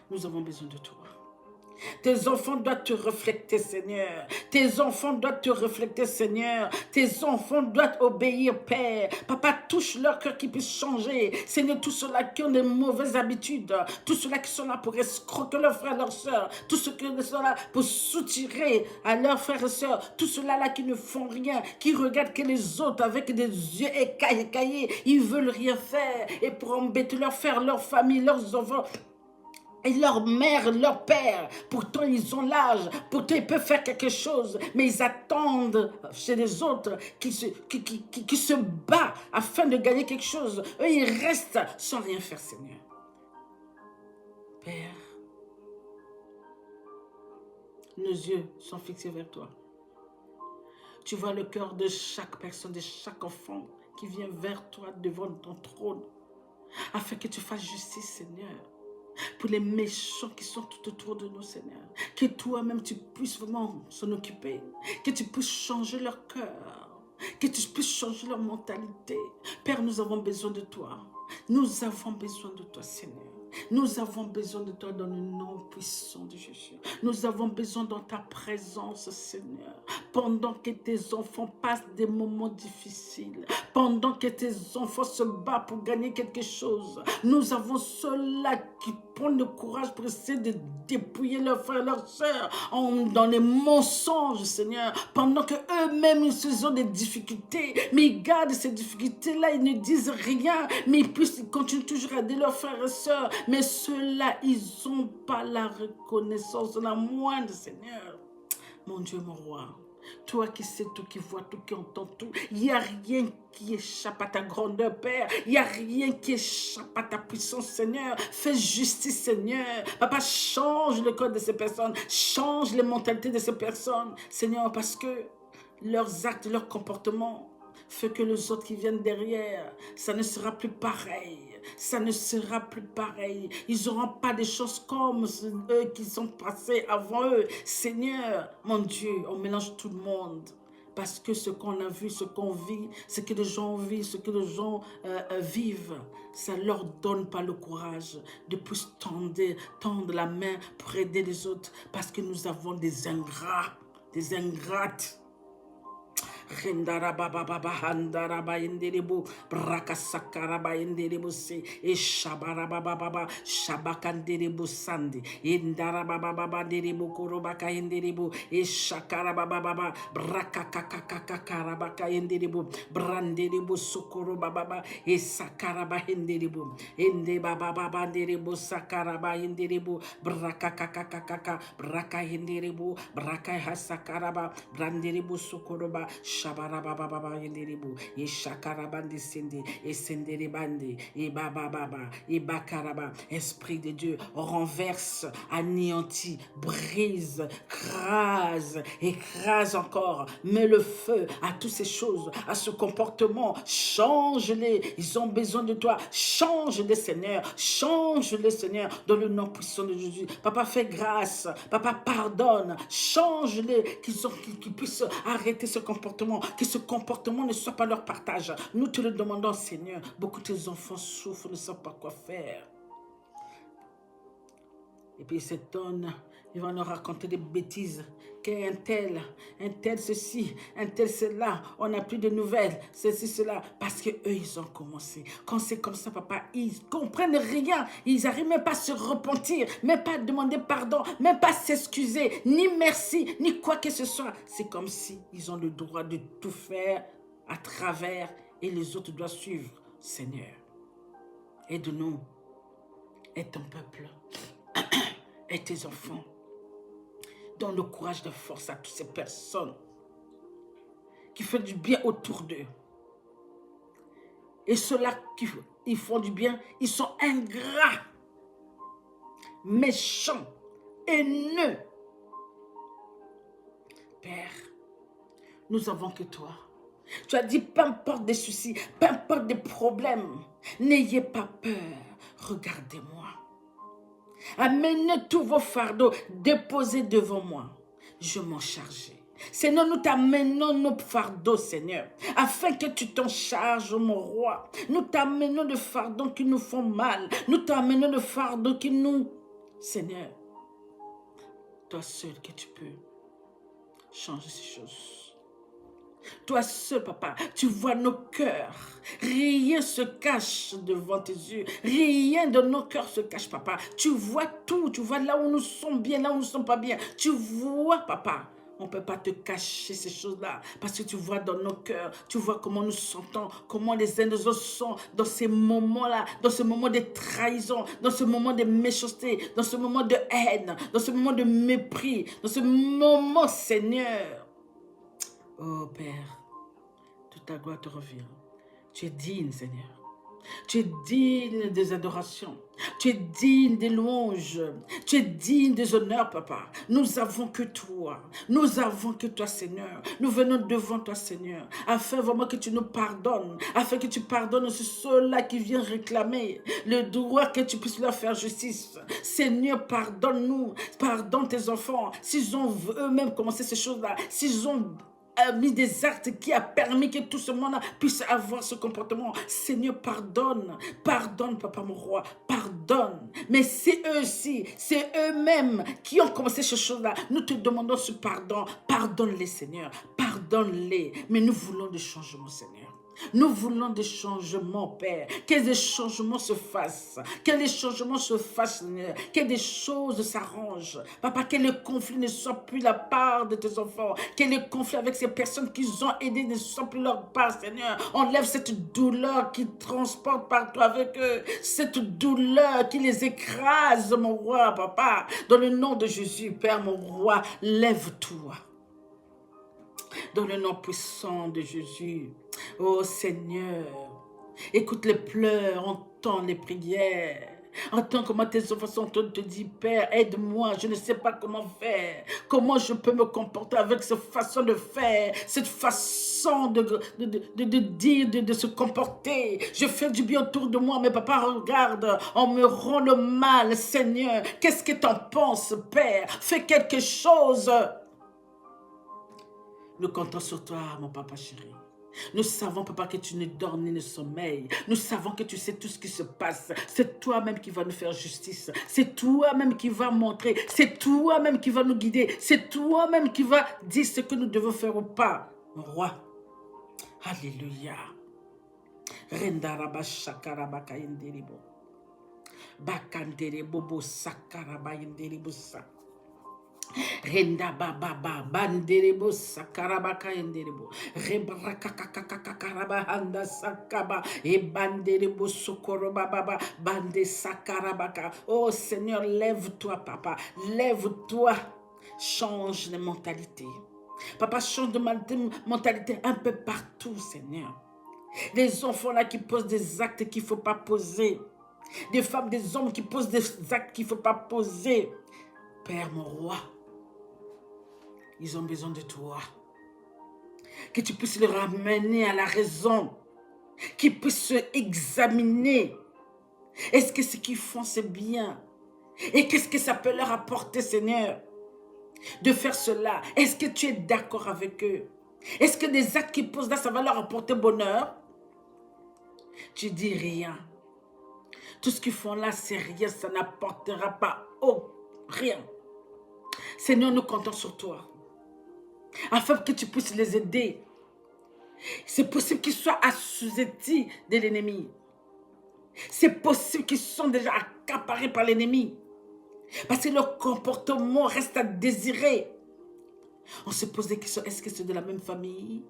nous avons besoin de toi. Tes enfants doivent te refléter, Seigneur. Tes enfants doivent te refléter, Seigneur. Tes enfants doivent obéir, Père. Papa, touche leur cœur qui puisse changer. Seigneur, tous ceux-là qui ont des mauvaises habitudes, tous ceux-là qui sont là pour escroquer leurs frères et leurs sœurs, tous ceux qui sont là pour soutirer à leurs frères et sœurs, tous ceux-là qui ne font rien, qui regardent que les autres avec des yeux écaillés, ils veulent rien faire et pour embêter leurs frères, leur famille, leurs enfants, et leur mère, leur père, pourtant ils ont l'âge, pourtant ils peuvent faire quelque chose, mais ils attendent chez les autres qui se battent afin de gagner quelque chose. Eux, ils restent sans rien faire, Seigneur. Père, nos yeux sont fixés vers toi. Tu vois le cœur de chaque personne, de chaque enfant qui vient vers toi devant ton trône, afin que tu fasses justice, Seigneur. Pour les méchants qui sont tout autour de nous, Seigneur. Que toi-même, tu puisses vraiment s'en occuper. Que tu puisses changer leur cœur. Que tu puisses changer leur mentalité. Père, nous avons besoin de toi. Nous avons besoin de toi, Seigneur. Nous avons besoin de toi dans le nom puissant de Jésus. Nous avons besoin dans ta présence, Seigneur. Pendant que tes enfants passent des moments difficiles, pendant que tes enfants se battent pour gagner quelque chose, nous avons ceux-là qui prennent le courage pour essayer de dépouiller leurs frères et leurs sœurs dans les mensonges, Seigneur, pendant qu'eux-mêmes ils ont des difficultés, mais ils gardent ces difficultés-là, ils ne disent rien, mais ils continuent toujours à aider leurs frères et sœurs, mais ceux-là, ils n'ont pas la reconnaissance de la moindre, Seigneur. Mon Dieu, mon roi, toi qui sais tout, qui vois tout, qui entends tout, il n'y a rien qui échappe à ta grandeur, Père. Il n'y a rien qui échappe à ta puissance, Seigneur. Fais justice, Seigneur. Papa, change le code de ces personnes. Change les mentalités de ces personnes, Seigneur, parce que leurs actes, leurs comportements font que les autres qui viennent derrière, ça ne sera plus pareil. Ça ne sera plus pareil. Ils n'auront pas des choses comme eux qui sont passés avant eux. Seigneur, mon Dieu, on mélange tout le monde. Parce que ce qu'on a vu, ce qu'on vit, ce que les gens vivent, ce que les gens vivent, ça ne leur donne pas le courage de plus tendre la main pour aider les autres. Parce que nous avons des ingrats, des ingrates. Rendarababa handaraba yenderebo brakasakaraba yenderebo se e shabarababa shabakanderebo sande yendarababa derebo korobaka yenderebo e shakarababa brakakakakarabaka yenderebo branderebo sokorobaba e sakaraba yenderebo ende baba derebo sakaraba yenderebo brakakakakaka braka yenderebo braka hasakaraba branderebo sokoroba shabarababa yenderebo e shakarabandi sende e senderebande e baba e bakaraba. Esprit de Dieu, renverse, anéantit, brise, écrase encore, mets le feu à toutes ces choses, à ce comportement, change-les, ils ont besoin de toi, change-les Seigneur, change-les Seigneur, dans le nom puissant de Jésus. Papa, fais grâce, papa, pardonne, change-les, qu'ils puissent arrêter ce comportement, que ce comportement ne soit pas leur partage. Nous te le demandons Seigneur, beaucoup de tes enfants souffrent, ne savent pas quoi faire. Et puis cet homme, il va nous raconter des bêtises. Qu'un tel ceci, un tel cela, on n'a plus de nouvelles, ceci, cela. Parce qu'eux, ils ont commencé. Quand c'est comme ça, papa, ils ne comprennent rien. Ils n'arrivent même pas à se repentir, même pas à demander pardon, même pas à s'excuser, ni merci, ni quoi que ce soit. C'est comme si ils ont le droit de tout faire à travers et les autres doivent suivre. Seigneur, aide-nous, aide ton peuple. Et tes enfants, donne le courage de force à toutes ces personnes qui font du bien autour d'eux. Et ceux-là qui font du bien, ils sont ingrats, méchants, haineux. Père, nous avons que toi. Tu as dit, peu importe des soucis, peu importe des problèmes, n'ayez pas peur, regardez-moi. Amenez tous vos fardeaux, déposez devant moi. Je m'en chargerai. Seigneur, nous t'amenons nos fardeaux, Seigneur, afin que tu t'en charges, mon roi. Nous t'amenons des fardeaux qui nous font mal. Nous t'amenons des fardeaux qui nous... Seigneur, toi seul que tu peux changer ces choses. Toi seul, papa, tu vois nos cœurs. Rien se cache devant tes yeux. Rien de nos cœurs se cache, papa. Tu vois tout. Tu vois là où nous sommes bien, là où nous ne sommes pas bien. Tu vois, papa. On ne peut pas te cacher ces choses-là. Parce que tu vois dans nos cœurs. Tu vois comment nous sentons. Comment les uns des autres sont dans ces moments-là. Dans ce moment de trahison. Dans ce moment de méchanceté. Dans ce moment de haine. Dans ce moment de mépris. Dans ce moment, Seigneur. Oh Père, toute ta gloire te revient. Tu es digne, Seigneur. Tu es digne des adorations. Tu es digne des louanges. Tu es digne des honneurs, papa. Nous avons que toi. Nous avons que toi, Seigneur. Nous venons devant toi, Seigneur, afin vraiment que tu nous pardonnes, afin que tu pardonnes aussi ceux-là qui viennent réclamer le droit, que tu puisses leur faire justice. Seigneur, pardonne-nous. Pardonne tes enfants. S'ils ont eux-mêmes commencé ces choses-là, s'ils ont mis des actes qui a permis que tout ce monde puisse avoir ce comportement. Seigneur, pardonne. Pardonne, papa mon roi. Pardonne. Mais c'est eux aussi, c'est eux-mêmes qui ont commencé ces choses-là. Nous te demandons ce pardon. Pardonne-les, Seigneur. Pardonne-les. Mais nous voulons des changements, Seigneur. Nous voulons des changements, Père. Que des changements se fassent. Que les changements se fassent, Seigneur. Que des choses s'arrangent. Papa, que les conflits ne soient plus la part de tes enfants. Que les conflits avec ces personnes qui ont aidé ne soient plus leur part, Seigneur. Enlève cette douleur qui transporte partout avec eux. Cette douleur qui les écrase, mon roi, papa. Dans le nom de Jésus, Père, mon roi, lève-toi. Dans le nom puissant de Jésus. Oh Seigneur, écoute les pleurs, entends les prières. Entends comment tes enfants sont en train de te dire, Père, aide-moi, je ne sais pas comment faire. Comment je peux me comporter avec cette façon de faire, cette façon de dire, de se comporter. Je fais du bien autour de moi, mais papa, regarde, on me rend le mal, Seigneur. Qu'est-ce que tu en penses, Père? Fais quelque chose. Nous comptons sur toi, mon papa chéri. Nous savons, papa, que tu ne dors ni ne sommeilles. Nous savons que tu sais tout ce qui se passe. C'est toi-même qui vas nous faire justice. C'est toi-même qui vas montrer. C'est toi-même qui va nous guider. C'est toi-même qui va dire ce que nous devons faire ou pas. Mon roi, Alléluia. Rendaraba shakarabaka indiribo. Bakandere bobo sakaraba indiribo sa. Renda baba banderebo sakarabaka enderebo rebraka kakakakaraba handa sakaba e banderebo sokoroba baba bande sakarabaka. Oh Seigneur, lève-toi papa, lève-toi, change de mentalité. Papa, change de mentalité un peu partout, Seigneur. Des enfants là qui posent des actes qu'il ne faut pas poser. Des femmes, des hommes qui posent des actes qu'il ne faut pas poser. Père, mon roi, ils ont besoin de toi. Que tu puisses les ramener à la raison. Qu'ils puissent se examiner. Est-ce que ce qu'ils font, c'est bien? Et qu'est-ce que ça peut leur apporter, Seigneur, de faire cela? Est-ce que tu es d'accord avec eux? Est-ce que des actes qu'ils posent là, ça va leur apporter bonheur? Tu dis rien. Tout ce qu'ils font là, c'est rien. Ça n'apportera pas rien. Seigneur, nous comptons sur toi. Afin que tu puisses les aider. C'est possible qu'ils soient assujettis de l'ennemi. C'est possible qu'ils sont déjà accaparés par l'ennemi. Parce que leur comportement reste à désirer. On se pose des questions. Est-ce que c'est de la même famille?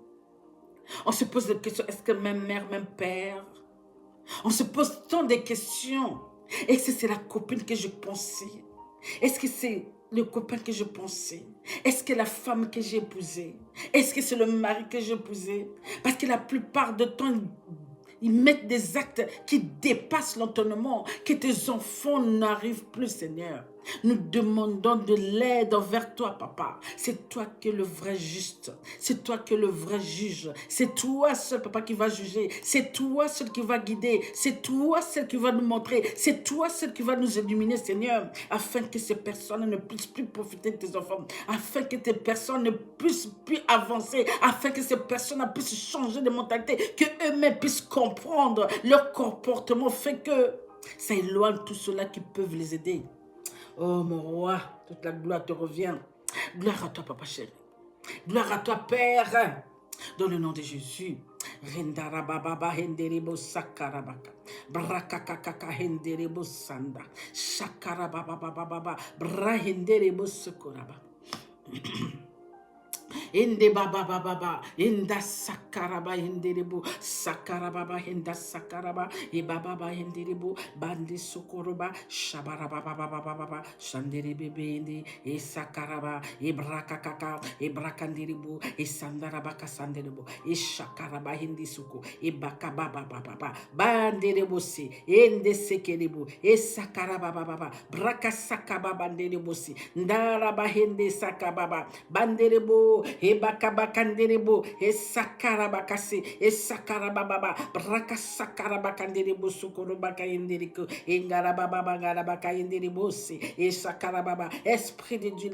On se pose des questions. Est-ce que même mère, même père? On se pose tant de questions. Est-ce que c'est la copine que je pensais? Est-ce que c'est le copain que je pensais? Est-ce que la femme que j'ai épousée? Est-ce que c'est le mari que j'ai épousé? Parce que la plupart du temps, ils mettent des actes qui dépassent l'entendement, que tes enfants n'arrivent plus, Seigneur. Nous demandons de l'aide envers toi, papa. C'est toi qui es le vrai juste. C'est toi qui es le vrai juge. C'est toi seul, papa, qui va juger. C'est toi seul qui va guider. C'est toi seul qui va nous montrer. C'est toi seul qui va nous illuminer, Seigneur, afin que ces personnes ne puissent plus profiter de tes enfants, afin que ces personnes ne puissent plus avancer, afin que ces personnes puissent changer de mentalité, que eux-mêmes puissent comprendre leur comportement, fait que ça éloigne tout cela qui peuvent les aider. Oh mon roi, toute la gloire te revient. Gloire à toi, papa chéri. Gloire à toi, Père. Dans le nom de Jésus. Rendarababa henderebo sakarabaka. Brakakakaka henderebo sanda. Shakarababa bra henderebo sokoraba. Ende baba baba enda sakaraba henderebo sakaraba henda sakaraba e baba henderebo bandi sokoroba shabaraba baba shandere bebe e sakaraba e brakakaka e brakanderebo e sandaraba kasanderebo e shakaraba hendi suko e bakaba baba banderebo se ende sekerebo e sakaraba baba braka sakaba banderebo se ndaraba hende sakababa banderebo e bakabakanderebo e sakarabakase e sakarababa braka sakarabakanderebo sokorobaka yenderiko e ngarababa ngarabaka yenderebo se e sakarababa. Esprit de Dieu,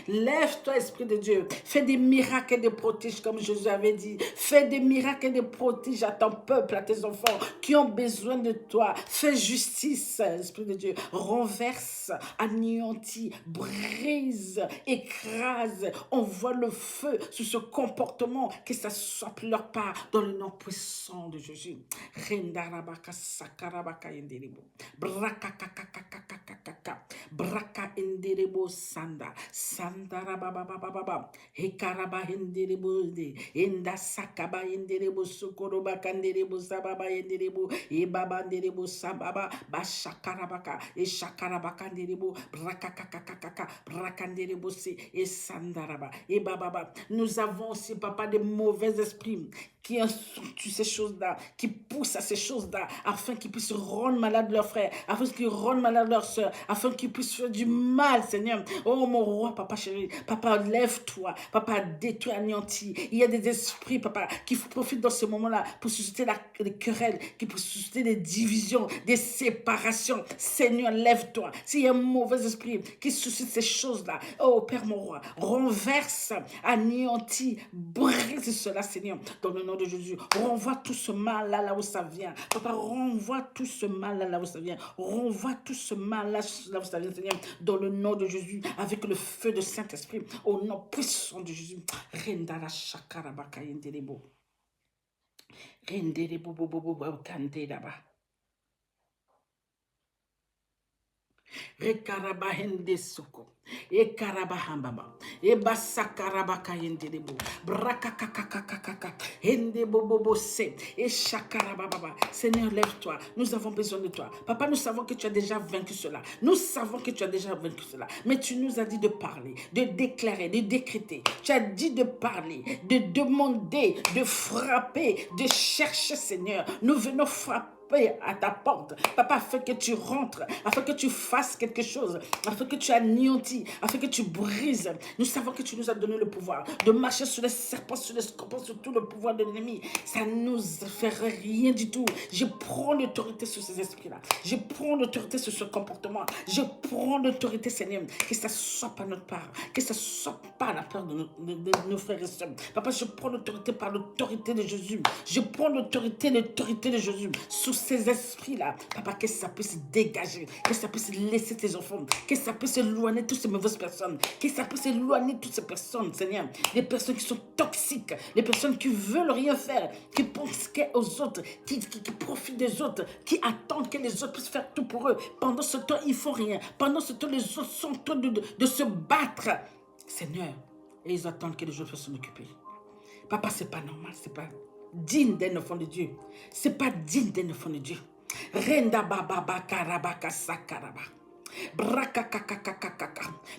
lève-toi, Esprit de Dieu, fais des miracles et des prodiges comme Jésus avait dit. Fais des miracles et des prodiges à ton peuple, à tes enfants qui ont besoin de toi. Fais justice, Esprit de Dieu, renverse, anéantis, brise, écrase, envoie le feu sur ce comportement, que ça soit plus leur part dans le nom puissant de Jésus. Rendarabaka sakarabaka yenderebo. Braka kakakakakakaka. Braka enderebo sanda. Sandarababababa. Hekaraba enderebo de. Enda sakaba enderebo sokoroba kanderebo sababa enderebo. Ebaba enderebo sababa. Bashakarabaka. Eshakarabaka enderebo. Braka kakakakaka. Braka enderebo se. Esandaraba. Ebababa. Nous avons aussi, papa, des mauvais esprits qui instituent ces choses-là, qui poussent à ces choses-là, afin qu'ils puissent rendre malade leurs frères, afin qu'ils rendent malade leurs soeurs, afin qu'ils puissent faire du mal, Seigneur. Oh mon roi, papa chéri, papa, lève-toi, papa, détruis, anéantis. Il y a des esprits, papa, qui profitent dans ce moment-là pour susciter les querelles, qui pour susciter des divisions, des séparations. Seigneur, lève-toi. S'il y a un mauvais esprit qui suscite ces choses-là, oh Père mon roi, renverse, anéantis, brise cela, Seigneur, dans le nom de Jésus. Renvoie tout ce mal là où ça vient. Papa, renvoie tout ce mal là où ça vient. Renvoie tout ce mal là où ça vient, Seigneur, dans le nom de Jésus, avec le feu de Saint-Esprit, au nom puissant de Jésus. Rendara shakarabaka yendelebo. Rendere bobo bobo kande daba. Rekaraba hende soko. E karaba hambaba. E basakaraba kayende debo. Braka kakakakakaka. Hende bobo se. E shakaraba baba. Seigneur, lève-toi. Nous avons besoin de toi. Papa, nous savons que tu as déjà vaincu cela. Nous savons que tu as déjà vaincu cela. Mais tu nous as dit de parler, de déclarer, de décréter. Tu as dit de parler, de demander, de frapper, de chercher, Seigneur. Nous venons frapper à ta porte, papa, afin que tu rentres, afin que tu fasses quelque chose, afin que tu anéantis, afin que tu brises. Nous savons que tu nous as donné le pouvoir de marcher sur les serpents, sur les scorpions, sur tout le pouvoir de l'ennemi. Ça ne nous ferait rien du tout. Je prends l'autorité sur ces esprits-là. Je prends l'autorité sur ce comportement. Je prends l'autorité, Seigneur, que ça ne soit pas notre part, que ça ne soit pas la part de nos frères et sœurs. Papa, je prends l'autorité par l'autorité de Jésus. Je prends l'autorité de Jésus sous ces esprits-là, papa, que ça puisse dégager, que ça puisse laisser tes enfants, que ça puisse éloigner toutes ces mauvaises personnes, que ça puisse éloigner toutes ces personnes, Seigneur, les personnes qui sont toxiques, les personnes qui veulent rien faire, qui pensent qu'aux autres, qui profitent des autres, qui attendent que les autres puissent faire tout pour eux. Pendant ce temps, ils ne font rien. Pendant ce temps, les autres sont en train de se battre, Seigneur, et ils attendent que les autres puissent s'en occuper. Papa, c'est pas normal, c'est pas digne d'un enfant de Dieu. C'est pas digne d'un enfant de Dieu. Renda baba karabaka sakaraba.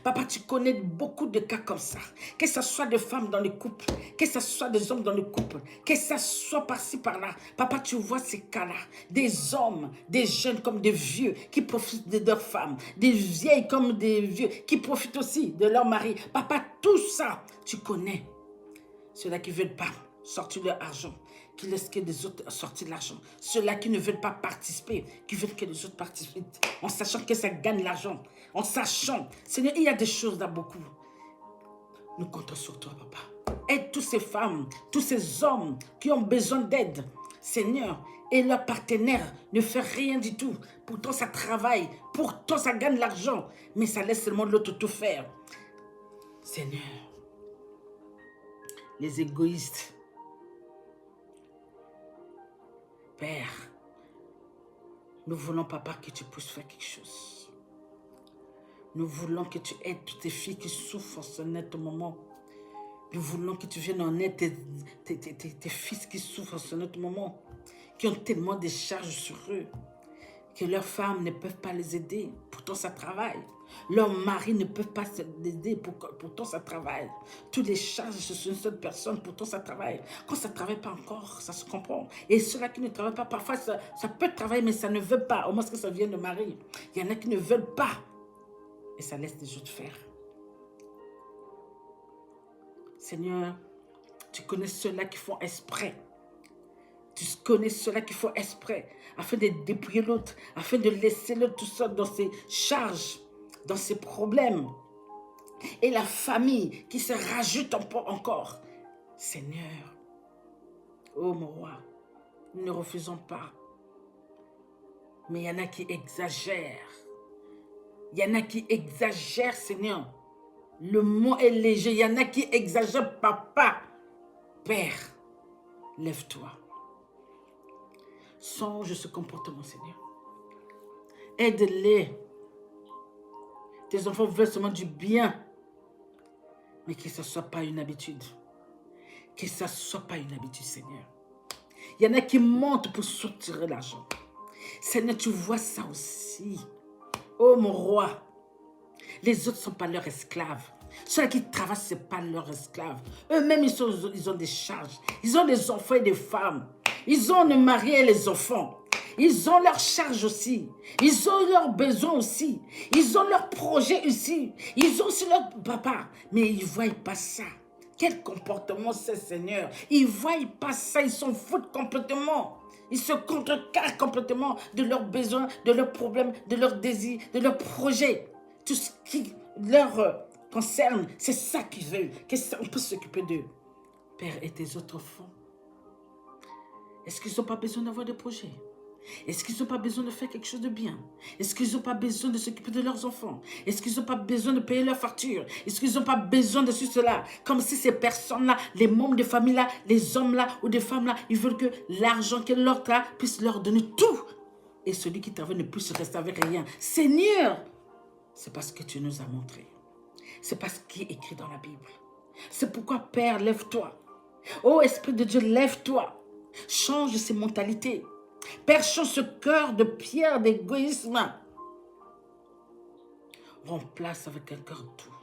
Papa, tu connais beaucoup de cas comme ça. Que ce soit des femmes dans le couple, que ce soit des hommes dans le couple, que ce soit par-ci, par-là. Papa, tu vois ces cas-là. Des hommes, des jeunes comme des vieux qui profitent de leurs femmes. Des vieilles comme des vieux qui profitent aussi de leur mari. Papa, tout ça, tu connais. Ceux-là qui ne veulent pas sortir leur argent, qui laissent que les autres sortir de l'argent. Ceux-là qui ne veulent pas participer, qui veulent que les autres participent, en sachant que ça gagne l'argent, en sachant. Seigneur, il y a des choses là beaucoup. Nous comptons sur toi, papa. Aide toutes ces femmes, tous ces hommes qui ont besoin d'aide, Seigneur, et leurs partenaires ne font rien du tout. Pourtant, ça travaille, pourtant, ça gagne l'argent, mais ça laisse seulement l'autre tout faire. Seigneur, les égoïstes, Père, nous voulons, papa, que tu puisses faire quelque chose. Nous voulons que tu aides toutes tes filles qui souffrent en ce net moment. Nous voulons que tu viennes en aide tes fils qui souffrent en ce net moment, qui ont tellement de charges sur eux, que leurs femmes ne peuvent pas les aider, pourtant ça travaille. Leurs maris ne peuvent pas s'aider, pourtant ça travaille. Toutes les charges sur une seule personne, pourtant ça travaille. Quand ça ne travaille pas encore, ça se comprend. Et ceux-là qui ne travaillent pas, parfois ça peut travailler, mais ça ne veut pas, au moins que ça vienne de mari. Il y en a qui ne veulent pas, et ça laisse les autres faire. Seigneur, tu connais ceux-là qui font exprès. Tu connais ceux-là qui font exprès, afin de dépouiller l'autre, afin de laisser l'autre tout seul dans ses charges, dans ses problèmes. Et la famille qui se rajoute encore. Seigneur, oh mon roi, nous ne refusons pas. Mais il y en a qui exagèrent. Il y en a qui exagèrent, Seigneur. Le mot est léger. Il y en a qui exagèrent, papa. Père, lève-toi. Songe ce comportement, Seigneur. Aide-les. Tes enfants veulent seulement du bien. Mais que ce ne soit pas une habitude. Que ce ne soit pas une habitude, Seigneur. Il y en a qui montent pour soutirer l'argent. Seigneur, tu vois ça aussi. Oh mon roi. Les autres ne sont pas leurs esclaves. Ceux qui travaillent, ce n'est pas leurs esclaves. Eux-mêmes, ils ont des charges. Ils ont des enfants et des femmes. Ils ont le mari et les enfants. Ils ont leurs charges aussi. Ils ont leurs besoins aussi. Ils ont leurs projets aussi. Ils ont aussi leur papa. Mais ils ne voient pas ça. Quel comportement c'est, Seigneur? Ils ne voient pas ça. Ils s'en foutent complètement. Ils se contrecarrent complètement de leurs besoins, de leurs problèmes, de leurs désirs, de leurs projets. Tout ce qui leur concerne, c'est ça qu'ils veulent. Qu'on peut s'occuper d'eux. Père, et tes autres enfants, est-ce qu'ils n'ont pas besoin d'avoir des projets? Est-ce qu'ils n'ont pas besoin de faire quelque chose de bien? Est-ce qu'ils n'ont pas besoin de s'occuper de leurs enfants? Est-ce qu'ils n'ont pas besoin de payer leurs factures? Est-ce qu'ils n'ont pas besoin de cela? Comme si ces personnes-là, les membres de famille-là, les hommes-là ou des femmes-là, ils veulent que l'argent que leur a puisse leur donner tout. Et celui qui travaille ne puisse rester avec rien. Seigneur, c'est parce que tu nous as montré. C'est parce qu'il est écrit dans la Bible. C'est pourquoi, Père, lève-toi. Oh, Esprit de Dieu, lève-toi. Change ces mentalités. Père, change ce cœur de pierre d'égoïsme. Remplace avec un cœur doux.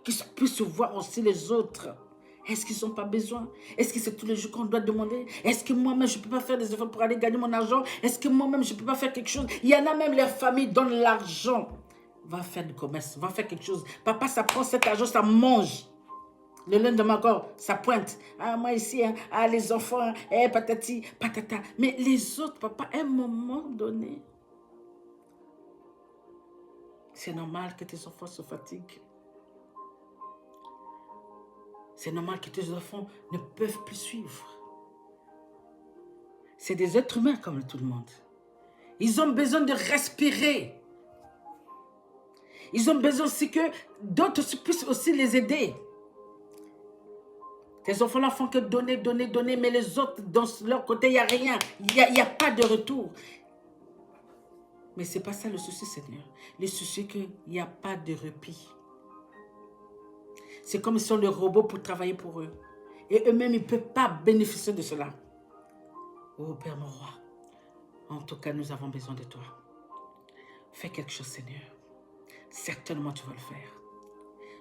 Qu'ils puissent voir aussi les autres. Est-ce qu'ils n'ont pas besoin? Est-ce que c'est tous les jours qu'on doit demander? Est-ce que moi-même, je ne peux pas faire des efforts pour aller gagner mon argent? Est-ce que moi-même, je ne peux pas faire quelque chose? Il y en a même, leur famille donne l'argent. Va faire du commerce, va faire quelque chose. Papa, ça prend cet argent, ça mange. Le lendemain encore, ça pointe. Ah, moi ici, hein, ah, les enfants, hein, patati, patata. Mais les autres, papa, à un moment donné, c'est normal que tes enfants se fatiguent. C'est normal que tes enfants ne peuvent plus suivre. C'est des êtres humains comme tout le monde. Ils ont besoin de respirer. Ils ont besoin aussi que d'autres puissent aussi les aider. Tes enfants-là font que donner, donner, donner, mais les autres, dans leur côté, il n'y a rien. Il n'y a pas de retour. Mais ce n'est pas ça le souci, Seigneur. Le souci, c'est qu'il n'y a pas de répit. C'est comme si on sont les robots pour travailler pour eux. Et eux-mêmes, ils ne peuvent pas bénéficier de cela. Oh Père mon roi, en tout cas, nous avons besoin de toi. Fais quelque chose, Seigneur. Certainement, tu vas le faire.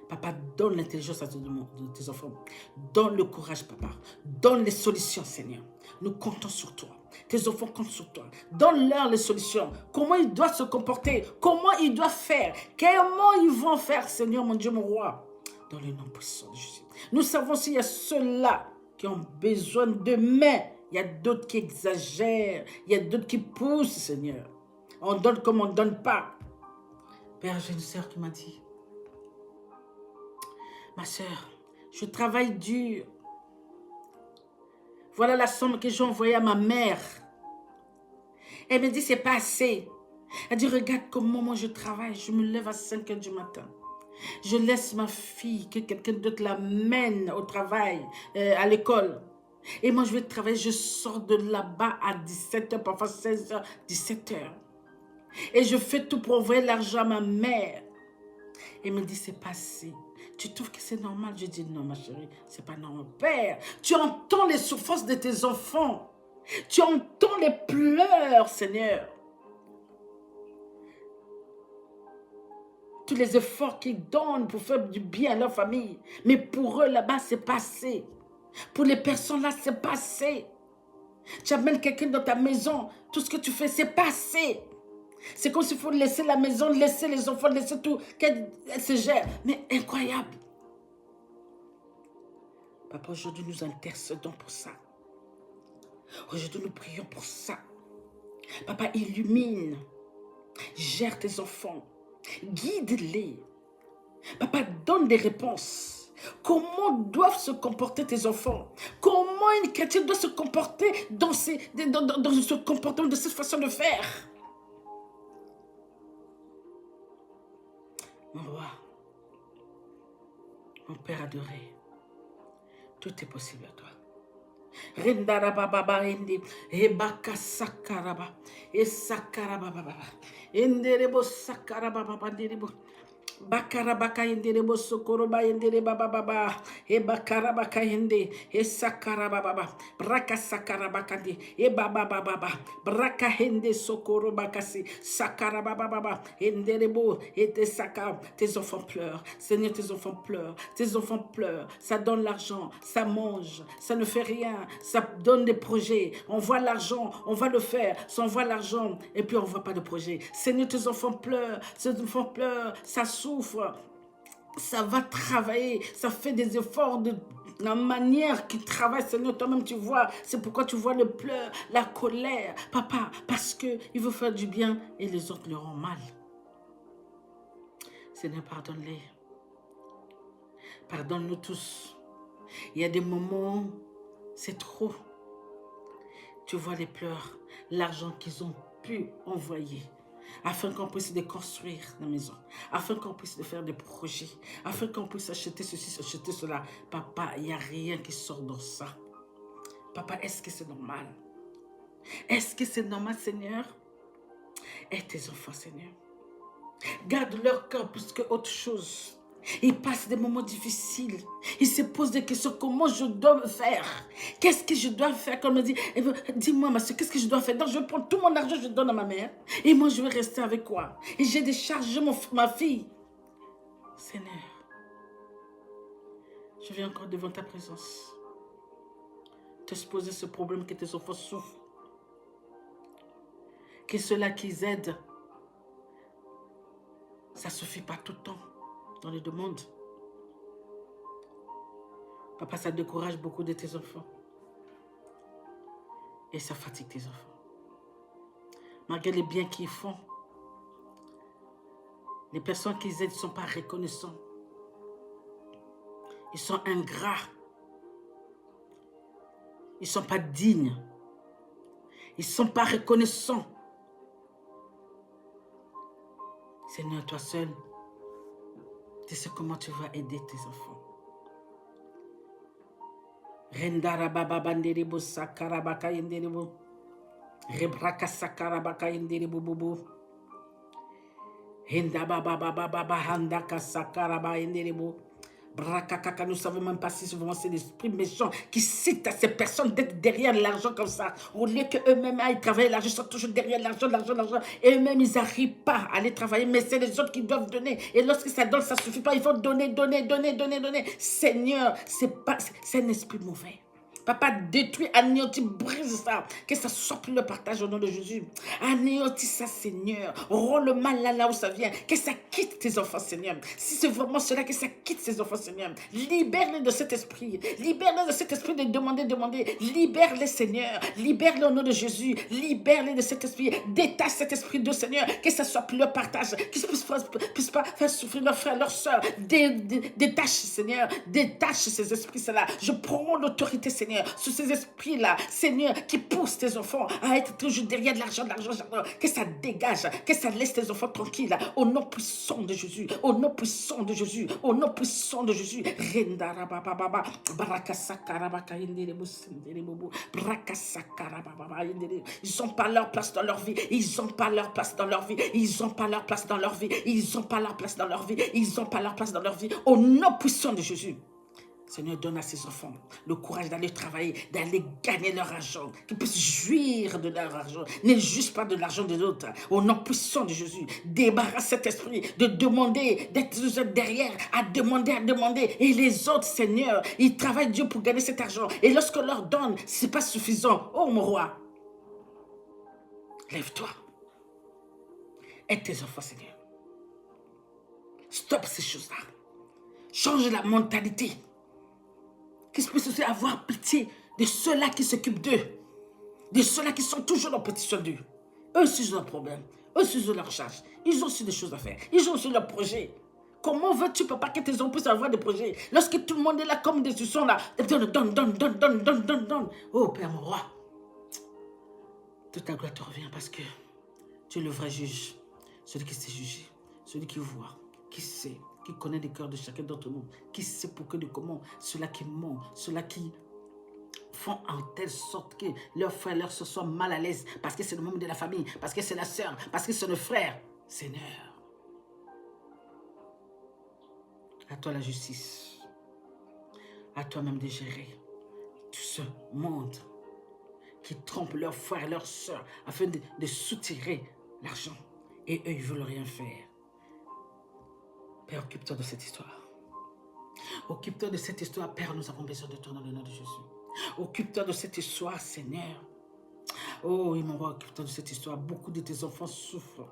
Papa, donne l'intelligence à tes enfants. Donne le courage, papa. Donne les solutions, Seigneur. Nous comptons sur toi. Tes enfants comptent sur toi. Donne-leur les solutions. Comment ils doivent se comporter. Comment ils doivent faire. Comment ils vont faire, Seigneur, mon Dieu, mon roi. Dans le nom puissant de Jésus. Nous savons s'il y a ceux-là qui ont besoin de mains. Il y a d'autres qui exagèrent. Il y a d'autres qui poussent, Seigneur. On donne comme on ne donne pas. Père, j'ai une sœur qui m'a dit, ma sœur, je travaille dur. Voilà la somme que j'ai envoyée à ma mère. Elle me dit, c'est pas assez. Elle dit, regarde comment moi je travaille. Je me lève à 5 heures du matin. Je laisse ma fille, que quelqu'un d'autre la mène au travail, à l'école. Et moi, je vais travailler. Je sors de là-bas à 17 heures, parfois 16 heures, 17 heures. Et je fais tout pour envoyer l'argent à ma mère. Elle me dit, c'est pas assez. Tu trouves que c'est normal? Je dis, non, ma chérie, c'est pas normal. Père, tu entends les souffrances de tes enfants. Tu entends les pleurs, Seigneur. Tous les efforts qu'ils donnent pour faire du bien à leur famille. Mais pour eux, là-bas, c'est pas assez. Pour les personnes là, c'est pas assez. Tu amènes quelqu'un dans ta maison, tout ce que tu fais, c'est pas assez. C'est comme s'il faut laisser la maison, laisser les enfants, laisser tout, qu'elle se gère. Mais incroyable. Papa, aujourd'hui, nous intercédons pour ça. Aujourd'hui, nous prions pour ça. Papa, illumine. Gère tes enfants. Guide-les. Papa, donne des réponses. Comment doivent se comporter tes enfants? Comment une chrétienne doit se comporter dans ce comportement, de cette façon de faire? Mon roi, mon Père adoré, tout est possible à toi. Rendarababa ende ebaka sakaraba e sakarababa enderebo sakarababa nderebo bakarabaka enderebo sokoroba endere baba baba e bakarabaka ende e sakarababa braka sakarabaka de e baba baba braka ende sokorobakasi sakarababa baba enderebo et tes sakab. Tes enfants pleurent, Seigneur, tes enfants pleurent, tes enfants pleurent, ça donne l'argent, ça mange, ça ne fait rien, ça donne des projets, on voit l'argent, on va le faire, ça envoie l'argent et puis on voit pas de projet. Seigneur, tes enfants pleurent, ça souffre, ça va travailler, ça fait des efforts de la manière qu'ils travaillent, Seigneur, toi-même tu vois, c'est pourquoi tu vois le pleur, la colère, papa, parce qu'il veut faire du bien et les autres leur ont mal. Seigneur, pardonne-les. Pardonne-nous tous. Il y a des moments, c'est trop. Tu vois les pleurs, l'argent qu'ils ont pu envoyer afin qu'on puisse construire la maison, afin qu'on puisse faire des projets, afin qu'on puisse acheter ceci, acheter cela. Papa, il n'y a rien qui sort de ça. Papa, est-ce que c'est normal? Est-ce que c'est normal, Seigneur? Aide tes enfants, Seigneur. Garde leur cœur plus que autre chose. Ils passent des moments difficiles. Ils se posent des questions. Comment je dois faire? Qu'est-ce que je dois faire? Comme me dit, dis-moi, ma soeur, qu'est-ce que je dois faire? Donc, je prends tout mon argent, je donne à ma mère. Et moi, je vais rester avec quoi? Et j'ai déchargé ma fille. Seigneur, je viens encore devant ta présence. T'exposer ce problème que tes enfants souffrent. Que ceux-là qu'ils aident, ça ne suffit pas tout le temps dans les demandes. Papa, ça décourage beaucoup de tes enfants. Et ça fatigue tes enfants. Malgré les biens qu'ils font, les personnes qu'ils aident ne sont pas reconnaissants. Ils sont ingrats. Ils ne sont pas dignes. Ils ne sont pas reconnaissants. Seigneur, toi seul, tu sais comment tu vas aider tes enfants. Rendara banderebo sakarabaka yenderebo. Rebraka sakarabaka yenderebo bobo. Henda baba handaka sakaraba yenderebo. Brakakaka, nous ne savons même pas si c'est l'esprit méchant qui cite à ces personnes d'être derrière l'argent comme ça. Au lieu qu'eux-mêmes aillent travailler l'argent, ils sont toujours derrière l'argent. Et eux-mêmes, ils n'arrivent pas à aller travailler, mais c'est les autres qui doivent donner. Et lorsque ça donne, ça ne suffit pas. Il faut donner. Seigneur, c'est un esprit mauvais. Papa, détruis, anéantis, brise ça. Que ça soit plus le partage au nom de Jésus. Anéantis ça, Seigneur. Rends le mal là où ça vient. Que ça quitte tes enfants, Seigneur. Si c'est vraiment cela, que ça quitte tes enfants, Seigneur. Libère-les de cet esprit. Libère-les de cet esprit de demander. Libère-les, Seigneur. Libère-les au nom de Jésus. Libère-les de cet esprit. Détache cet esprit de Seigneur. Que ça soit plus le partage. Qu'ils ne puissent pas faire souffrir leurs frères, leurs soeurs. Détache, Seigneur. Détache ces esprits-là. Je prends l'autorité, Seigneur, sur ces esprits-là, Seigneur, qui poussent tes enfants à être toujours derrière de l'argent, que ça dégage, que ça laisse tes enfants tranquilles, au nom puissant de Jésus, au nom puissant de Jésus, au nom puissant de Jésus. Ils n'ont pas leur place dans leur vie, ils n'ont pas leur place dans leur vie, ils n'ont pas leur place dans leur vie, ils n'ont pas leur place dans leur vie, ils n'ont pas leur place dans leur vie, au nom puissant de Jésus. Seigneur, donne à ses enfants le courage d'aller travailler, d'aller gagner leur argent, qu'ils puissent jouir de leur argent, ne juste pas de l'argent des autres. Au nom puissant de Jésus, débarrasse cet esprit de demander, d'être derrière, à demander. Et les autres, Seigneur, ils travaillent Dieu pour gagner cet argent. Et lorsqu'on leur donne, ce n'est pas suffisant. Oh mon roi, lève-toi. Aide tes enfants, Seigneur. Stop ces choses-là. Change la mentalité. Qu'ils puissent aussi avoir pitié de ceux-là qui s'occupent d'eux. De ceux-là qui sont toujours en pétition d'eux. Eux aussi ont leurs problèmes. Eux aussi ont leurs charges. Ils ont aussi des choses à faire. Ils ont aussi leurs projets. Comment veux-tu, papa, que tes enfants puissent avoir des projets? Lorsque tout le monde est là comme des suçons là. Donne. Oh, Père, mon roi. Toute ta gloire te revient parce que tu es le vrai juge. Celui qui sait juger. Celui qui voit. Qui sait. Qui connaît les cœurs de chacun d'entre nous, qui sait pourquoi de comment, ceux-là qui mentent, ceux-là qui font en telle sorte que leurs frères et leurs sœurs soient mal à l'aise, parce que c'est le membre de la famille, parce que c'est la sœur, parce que c'est le frère. Seigneur, à toi la justice, à toi-même de gérer tout ce monde qui trompe leurs frères et leurs sœurs afin de soutirer l'argent, et eux, ils ne veulent rien faire. Père, occupe-toi de cette histoire. Occupe-toi de cette histoire, Père, nous avons besoin de toi dans le nom de Jésus. Occupe-toi de cette histoire, Seigneur. Oh, mon roi, occupe-toi de cette histoire. Beaucoup de tes enfants souffrent.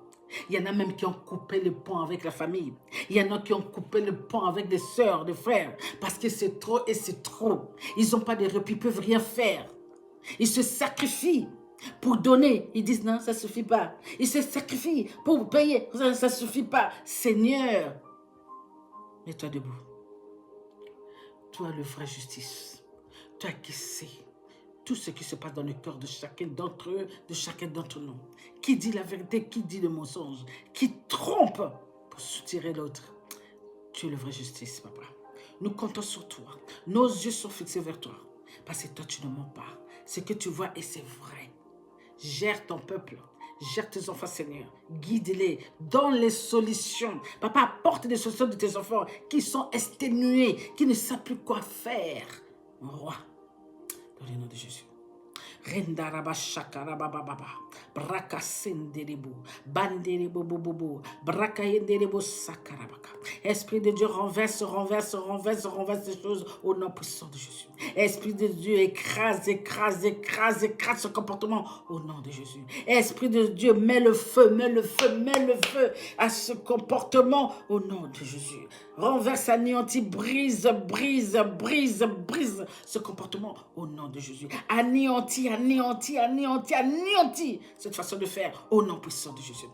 Il y en a même qui ont coupé le pont avec la famille. Il y en a qui ont coupé le pont avec des sœurs, des frères, parce que c'est trop et c'est trop. Ils n'ont pas de repos, ils ne peuvent rien faire. Ils se sacrifient pour donner. Ils disent non, ça ne suffit pas. Ils se sacrifient pour payer. Ça ne suffit pas. Seigneur, mets-toi debout. Toi, le vrai justice. Toi qui sais. tout ce qui se passe dans le cœur de chacun d'entre eux, de chacun d'entre nous. Qui dit la vérité, qui dit le mensonge, qui trompe pour soutirer l'autre. Tu es le vrai justice, papa. Nous comptons sur toi. Nos yeux sont fixés vers toi. Parce que toi, tu ne mens pas. Ce que tu vois, et c'est vrai. Gère ton peuple. Gère tes enfants, Seigneur. Guide-les. Donne les solutions. Papa, apporte des solutions de tes enfants qui sont exténués, qui ne savent plus quoi faire. Mon roi, dans le nom de Jésus. Rendaraba shakarabababa. Braka senderebo. Banderebo bobobo. Braka yenderebo sakarabaka. Esprit de Dieu, renverse ces choses au nom puissant de Jésus. Esprit de Dieu, écrase ce comportement au nom de Jésus. Esprit de Dieu, mets le feu à ce comportement au nom de Jésus. Renverse, anéantis, brise ce comportement au nom de Jésus. Anéantis cette façon de faire au nom puissant de Jésus.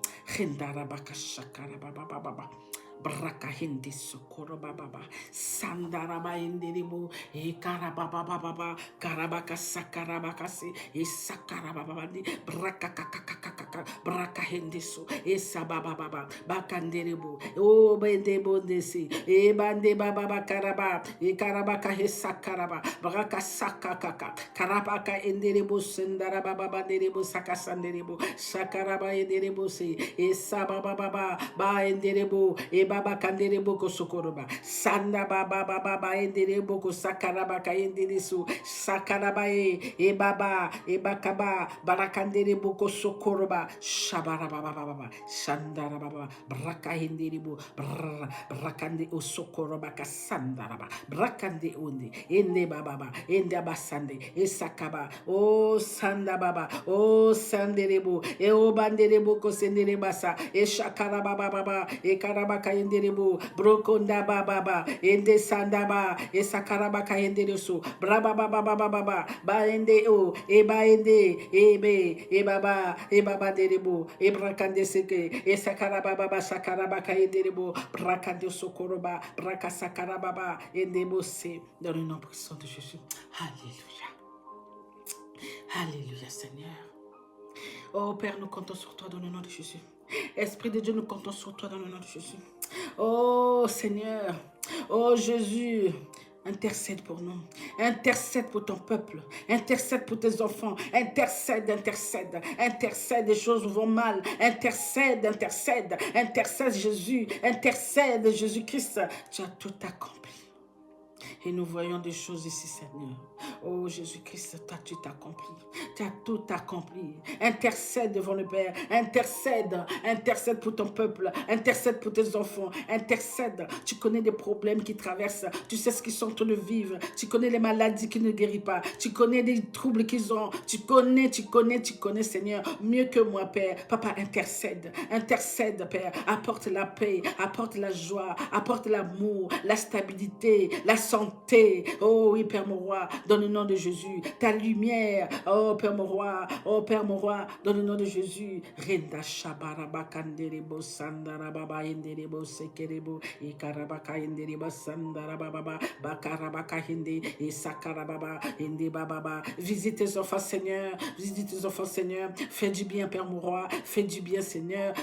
Braka hindi sokoro baba sandaraba indiribu e karababa baba karabaka sakarabaka se e sakarababa di braka kakakakaka braka hindi so e sababa baba bakandiribu o bende bondesi e bande baba karaba e karabaka he sakaraba braka sakakaka karabaka indiribu sendaraba baba diribu sakasandiribu sakaraba indiribu se e sababa baba ba indiribu e baba kanderebo ko sokoroba sanda baba enderebo ko sakaraba kayenderesu sakaraba e baba e bakaba barakanderebo ko sokoroba shabara baba shandara baba braka enderebo brakande o sokoroba ka sandara baba brakande onde ende baba ende abasande e sakaba o sanda baba o sanderebo e o banderebo ko senderebasa e shakara baba e karaba kayenderebo brokonda baba ende sandaba e sakaraba kayendereso braba baba ba ende o e ba ende e be e baba derebo e brakande seke e sakaraba baba sakaraba kayenderebo brakande sokoroba braka sakaraba ende bose dans le nom puissant de Jésus. Alléluia. Alléluia Seigneur. Oh Père, nous comptons sur toi dans le nom de Jésus. Esprit de Dieu, nous comptons sur toi dans le nom de Jésus. Oh Seigneur, oh Jésus, intercède pour nous, intercède pour ton peuple, intercède pour tes enfants, intercède, les choses vont mal, intercède Jésus, intercède Jésus-Christ, tu as tout accompli. Et nous voyons des choses ici, Seigneur. Oh Jésus-Christ, toi tu t'accomplis. Tu as tout accompli. Intercède devant le Père. Intercède pour ton peuple. Intercède pour tes enfants. Intercède. Tu connais des problèmes qui traversent. Tu sais ce qu'ils sont en train de vivre. Tu connais les maladies qui ne guérissent pas. Tu connais les troubles qu'ils ont. Tu connais, Seigneur, mieux que moi, Père. Papa, intercède, Père. Apporte la paix, apporte la joie, apporte l'amour, la stabilité, la santé. Oh oui, Père mon roi, dans le nom de Jésus, ta lumière, oh Père mon roi, dans le nom de Jésus. Renda shabaraba kanderebo sandarababa enderebo sekerebo e karabaka endereba sandarababa bakarabaka hende e sakarababa ende bababa. Visite tes enfants, Seigneur, fais du bien, Père mon roi, fais du bien, Seigneur,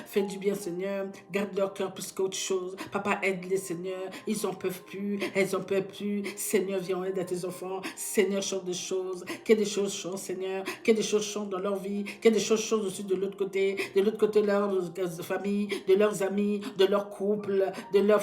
garde leur cœur plus qu'autre chose. Papa, aide-les, Seigneur, ils en peuvent plus, elles en peuvent plus. Seigneur, viens en aide à tes enfants. Seigneur, change des choses. Que des choses changent, Seigneur. Que des choses changent dans leur vie. Que des choses changent aussi de l'autre côté de leurs familles, de leurs amis, de leur couple, de leurs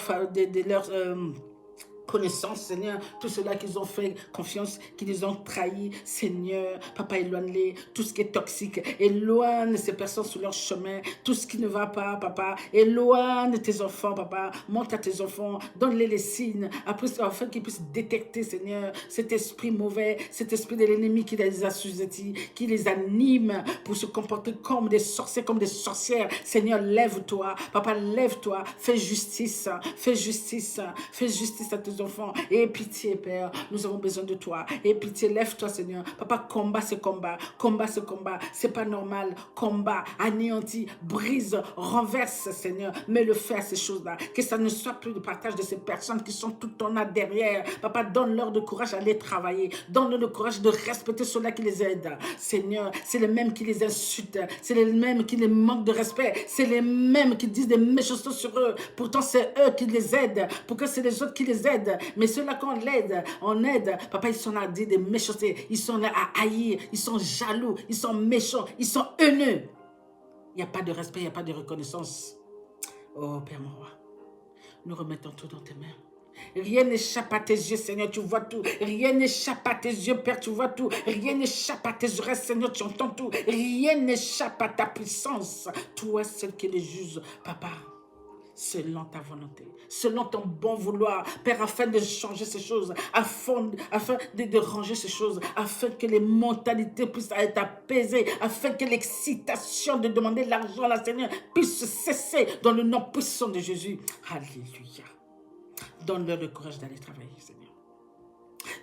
connaissance, Seigneur, tout cela qu'ils ont fait confiance, qu'ils les ont trahis, Seigneur, Papa, éloigne-les, tout ce qui est toxique, éloigne ces personnes sur leur chemin, tout ce qui ne va pas, Papa, éloigne tes enfants, Papa, montre à tes enfants, donne-les les signes, afin qu'ils puissent détecter, Seigneur, cet esprit mauvais, cet esprit de l'ennemi qui les assujettit, qui les anime pour se comporter comme des sorciers, comme des sorcières. Seigneur, lève-toi, Papa, lève-toi, fais justice à tes tes enfants. Et pitié, Père, nous avons besoin de toi. Et pitié, lève-toi, Seigneur. Papa, combat ce combat. Combat ce combat. C'est pas normal. Combat, anéantis, brise, renverse, Seigneur. Mets le feu à ces choses-là. Que ça ne soit plus le partage de ces personnes qui sont tout en là derrière. Papa, donne-leur de courage à aller travailler. Donne-leur le courage de respecter ceux-là qui les aident. Seigneur, c'est les mêmes qui les insultent. C'est les mêmes qui les manquent de respect. C'est les mêmes qui disent des méchancetés sur eux. Pourtant, c'est eux qui les aident. Pourquoi c'est les autres qui les aident? Mais ceux-là qu'on l'aide, on aide. Papa, ils sont là à dire des méchancetés. Ils sont là à haïr. Ils sont jaloux. Ils sont méchants. Ils sont haineux. Il n'y a pas de respect, il n'y a pas de reconnaissance. Oh, Père mon roi, nous remettons tout dans tes mains. Rien n'échappe à tes yeux, Seigneur, tu vois tout. Rien n'échappe à tes yeux, Père, tu vois tout. Rien n'échappe à tes oreilles, Seigneur, tu entends tout. Rien n'échappe à ta puissance. Toi, seul qui les juge, Papa, selon ta volonté, selon ton bon vouloir, Père, afin de changer ces choses, afin de ranger ces choses, afin que les mentalités puissent être apaisées, afin que l'excitation de demander l'argent à la Seigneur puisse cesser dans le nom puissant de Jésus. Alléluia. Donne-leur le courage d'aller travailler, Seigneur.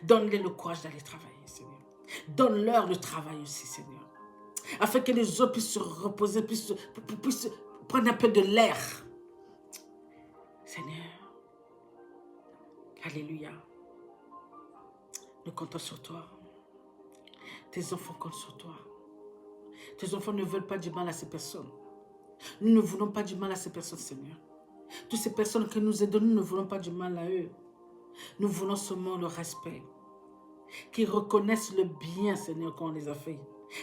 Donne-leur le courage d'aller travailler, Seigneur. Donne-leur le travail aussi, Seigneur. Afin que les autres puissent se reposer, puissent prendre un peu de l'air. Seigneur, alléluia. Nous comptons sur toi. Tes enfants comptent sur toi. Tes enfants ne veulent pas du mal à ces personnes. Nous ne voulons pas du mal à ces personnes, Seigneur. Toutes ces personnes que nous aidons, nous ne voulons pas du mal à eux. Nous voulons seulement le respect. Qu'ils reconnaissent le bien, Seigneur, qu'on les a fait.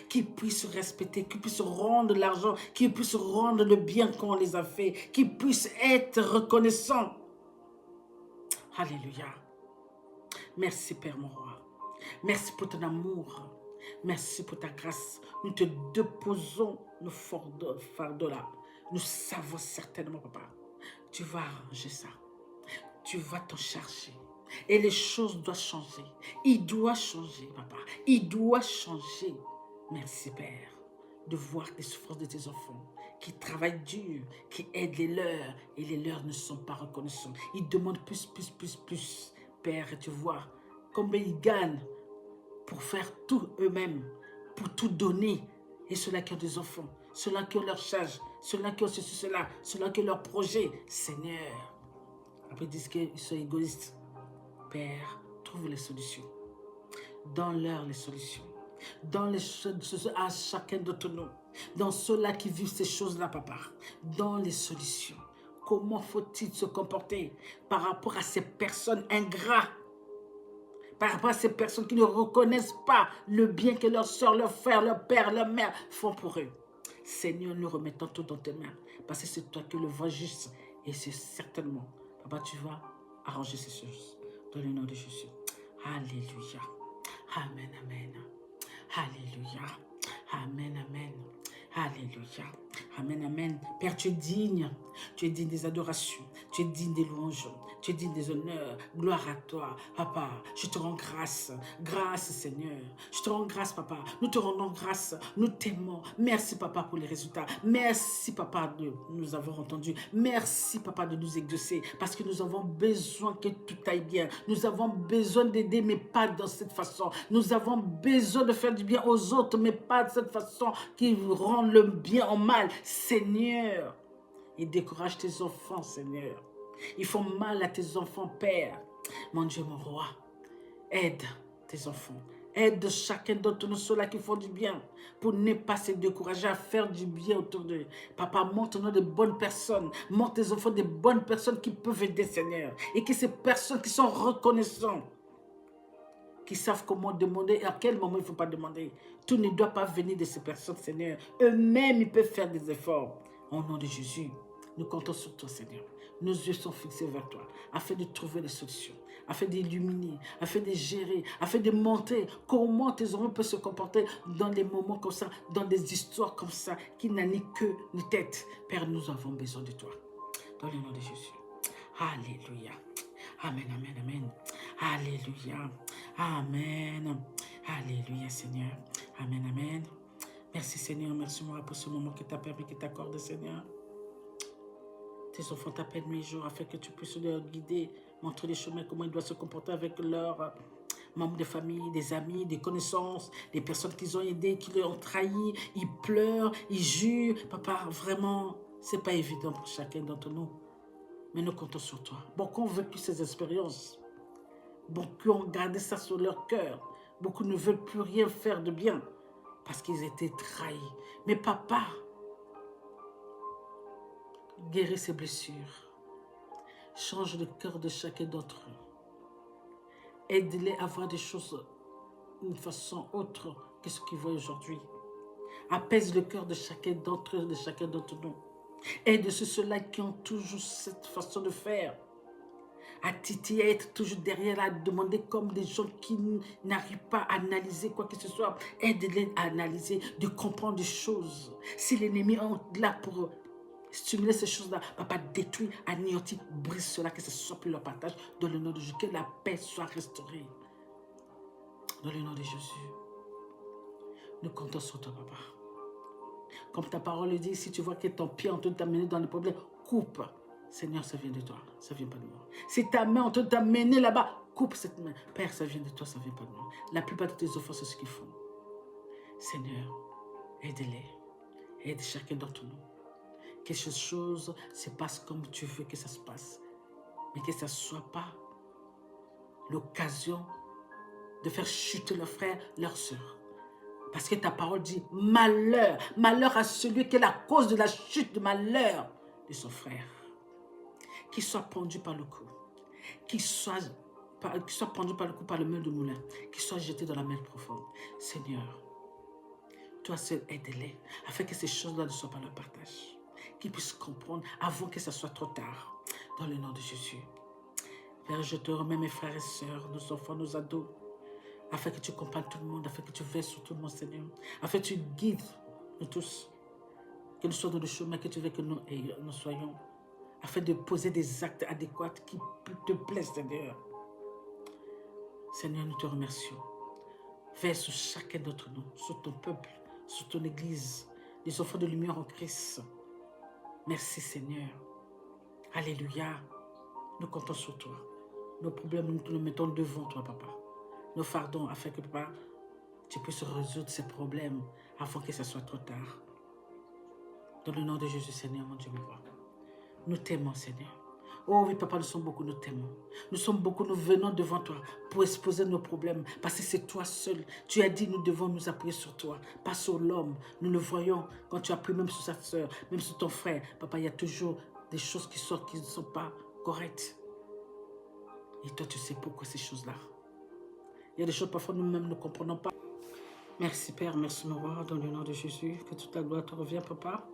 Qu'ils puissent respecter, qu'ils puissent rendre l'argent, qu'ils puissent rendre le bien qu'on les a fait, qu'ils puissent être reconnaissants. Alléluia. Merci, Père mon roi. Merci pour ton amour. Merci pour ta grâce. Nous te déposons nos fardeaux là. Nous savons certainement, Papa, tu vas arranger ça. Tu vas t'en charger. Et les choses doivent changer. Il doit changer, Papa. Il doit changer. Merci, Père, de voir les souffrances de tes enfants qui travaillent dur, qui aident les leurs, et les leurs ne sont pas reconnaissants. Ils demandent plus. Père, et tu vois combien ils gagnent pour faire tout eux-mêmes, pour tout donner. Et ceux-là qui ont des enfants, ceux-là qui ont leur charge, ceux-là qui ont ceci, cela, ceux-là qui ont leur projet. Seigneur, après ils disent qu'ils sont égoïstes. Père, trouve les solutions. Donne-leur les solutions. Donne les choses à chacun d'entre nous. Dans ceux-là qui vivent ces choses-là, Papa. Donne les solutions. Comment faut-il se comporter par rapport à ces personnes ingrats? Par rapport à ces personnes qui ne reconnaissent pas le bien que leur soeur, leur frère, leur père, leur mère font pour eux. Seigneur, nous remettons tout dans tes mains. Parce que c'est toi qui le vois juste. Et c'est certainement, Papa, tu vas arranger ces choses. Dans le nom de Jésus. Alléluia. Amen, amen. Alléluia. Amen, amen. Alléluia. Amen, amen. Père, tu es digne. Tu es digne des adorations. Tu es digne des louanges. Tu es digne des honneurs. Gloire à toi, Papa. Je te rends grâce. Grâce, Seigneur. Je te rends grâce, Papa. Nous te rendons grâce. Nous t'aimons. Merci, Papa, pour les résultats. Merci, Papa, de nous avoir entendus. Merci, Papa, de nous exaucer. Parce que nous avons besoin que tout aille bien. Nous avons besoin d'aider, mais pas dans cette façon. Nous avons besoin de faire du bien aux autres, mais pas de cette façon qui rend le bien en mal. Seigneur, et décourage tes enfants, Seigneur. Ils font mal à tes enfants, Père. Mon Dieu, mon roi, aide tes enfants. Aide chacun d'entre nous, ceux-là qui font du bien, pour ne pas se décourager à faire du bien autour d'eux. Papa, montre-nous de bonnes personnes. Montre tes enfants de bonnes personnes qui peuvent aider, Seigneur. Et que ces personnes qui sont reconnaissantes, qui savent comment demander et à quel moment il ne faut pas demander. Tout ne doit pas venir de ces personnes, Seigneur. Eux-mêmes, ils peuvent faire des efforts. Au nom de Jésus, nous comptons sur toi, Seigneur. Nos yeux sont fixés vers toi, afin de trouver des solutions, afin d'illuminer, afin de gérer, afin de montrer comment tes enfants peuvent se comporter dans des moments comme ça, dans des histoires comme ça, qui n'ont ni queue ni tête. Père, nous avons besoin de toi. Dans le nom de Jésus. Alléluia. Amen, amen, amen. Alléluia. Amen. Alléluia, Seigneur. Amen, amen. Merci, Seigneur. Merci, moi, pour ce moment que tu as permis, que tu accordes, Seigneur. Tes enfants t'appellent mes jours afin que tu puisses leur guider, montrer les chemins, comment ils doivent se comporter avec leurs membres de famille, des amis, des connaissances, des personnes qu'ils ont aidées, qui les ont trahis. Ils pleurent, ils jurent. Papa, vraiment, c'est pas évident pour chacun d'entre nous. Mais nous comptons sur toi. Beaucoup ont vécu ces expériences. Beaucoup ont gardé ça sur leur cœur. Beaucoup ne veulent plus rien faire de bien parce qu'ils étaient trahis. Mais papa, guéris ces blessures. Change le cœur de chacun d'entre eux. Aide-les à voir des choses d'une façon autre que ce qu'ils voient aujourd'hui. Apaise le cœur de chacun d'entre eux, de chacun d'entre nous. Aide ceux-là qui ont toujours cette façon de faire. À titiller, à être toujours derrière, à demander comme des gens qui n'arrivent pas à analyser quoi que ce soit. Aide-les à analyser, de comprendre des choses. Si l'ennemi est là pour stimuler ces choses-là, papa, détruit, anéantit, brise cela, que ce soit plus leur partage. Dans le nom de Jésus, que la paix soit restaurée. Dans le nom de Jésus. Nous comptons sur toi, papa. Comme ta parole le dit, si tu vois que ton pied est en train de t'amener dans les problèmes, coupe. Seigneur, ça vient de toi, ça ne vient pas de moi. Si ta main est en train de t'amener là-bas, coupe cette main. Père, ça vient de toi, ça ne vient pas de moi. La plupart de tes offres, c'est ce qu'ils font. Seigneur, aide-les. Aide chacun d'entre nous. Que ces choses se passent comme tu veux que ça se passe. Mais que ça ne soit pas l'occasion de faire chuter leurs frères, leurs sœurs. Parce que ta parole dit, malheur, malheur à celui qui est la cause de la chute de malheur de son frère. Qu'il soit pendu par le cou, qu'il soit pendu par le cou par le meule de moulin, qu'il soit jeté dans la mer profonde. Seigneur, toi seul aide-les, afin que ces choses-là ne soient pas leur partage. Qu'ils puissent comprendre avant que ce soit trop tard. Dans le nom de Jésus. Père, je te remets mes frères et sœurs, nos enfants, nos ados, afin que tu comprennes tout le monde, afin que tu veilles sur tout le monde, Seigneur. Afin que tu guides nous tous, que nous soyons dans le chemin que tu veux que nous soyons, afin de poser des actes adéquats qui te plaisent, Seigneur. Seigneur, nous te remercions. Veille sur chacun d'entre nous, sur ton peuple, sur ton Église, les enfants de lumière en Christ. Merci, Seigneur. Alléluia. Nous comptons sur toi. Nos problèmes, nous te les mettons devant toi, papa. Nos fardons, afin que, papa, tu puisses résoudre ces problèmes avant que ce soit trop tard. Dans le nom de Jésus, Seigneur, mon Dieu, mon roi. Nous t'aimons, Seigneur. Oh oui, papa, nous sommes beaucoup, nous t'aimons. Nous sommes beaucoup, nous venons devant toi pour exposer nos problèmes. Parce que c'est toi seul. Tu as dit, nous devons nous appuyer sur toi, pas sur l'homme. Nous le voyons quand tu as pris même sur sa soeur, même sur ton frère. Papa, il y a toujours des choses qui sortent qui ne sont pas correctes. Et toi, tu sais pourquoi ces choses-là. Il y a des choses parfois nous-mêmes ne comprenons pas. Merci Père, merci mon roi, dans le nom de Jésus. Que toute la gloire te revienne, papa.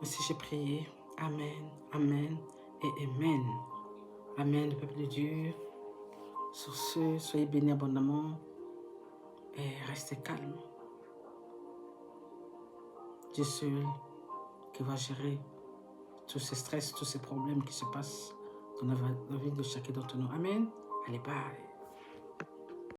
Merci, j'ai prié. Amen, amen et amen. Amen, le peuple de Dieu. Sur ce, soyez bénis abondamment et restez calme. Dieu seul qui va gérer tous ces stress, tous ces problèmes qui se passent dans la vie de chacun d'entre nous. Amen. Allez, bye.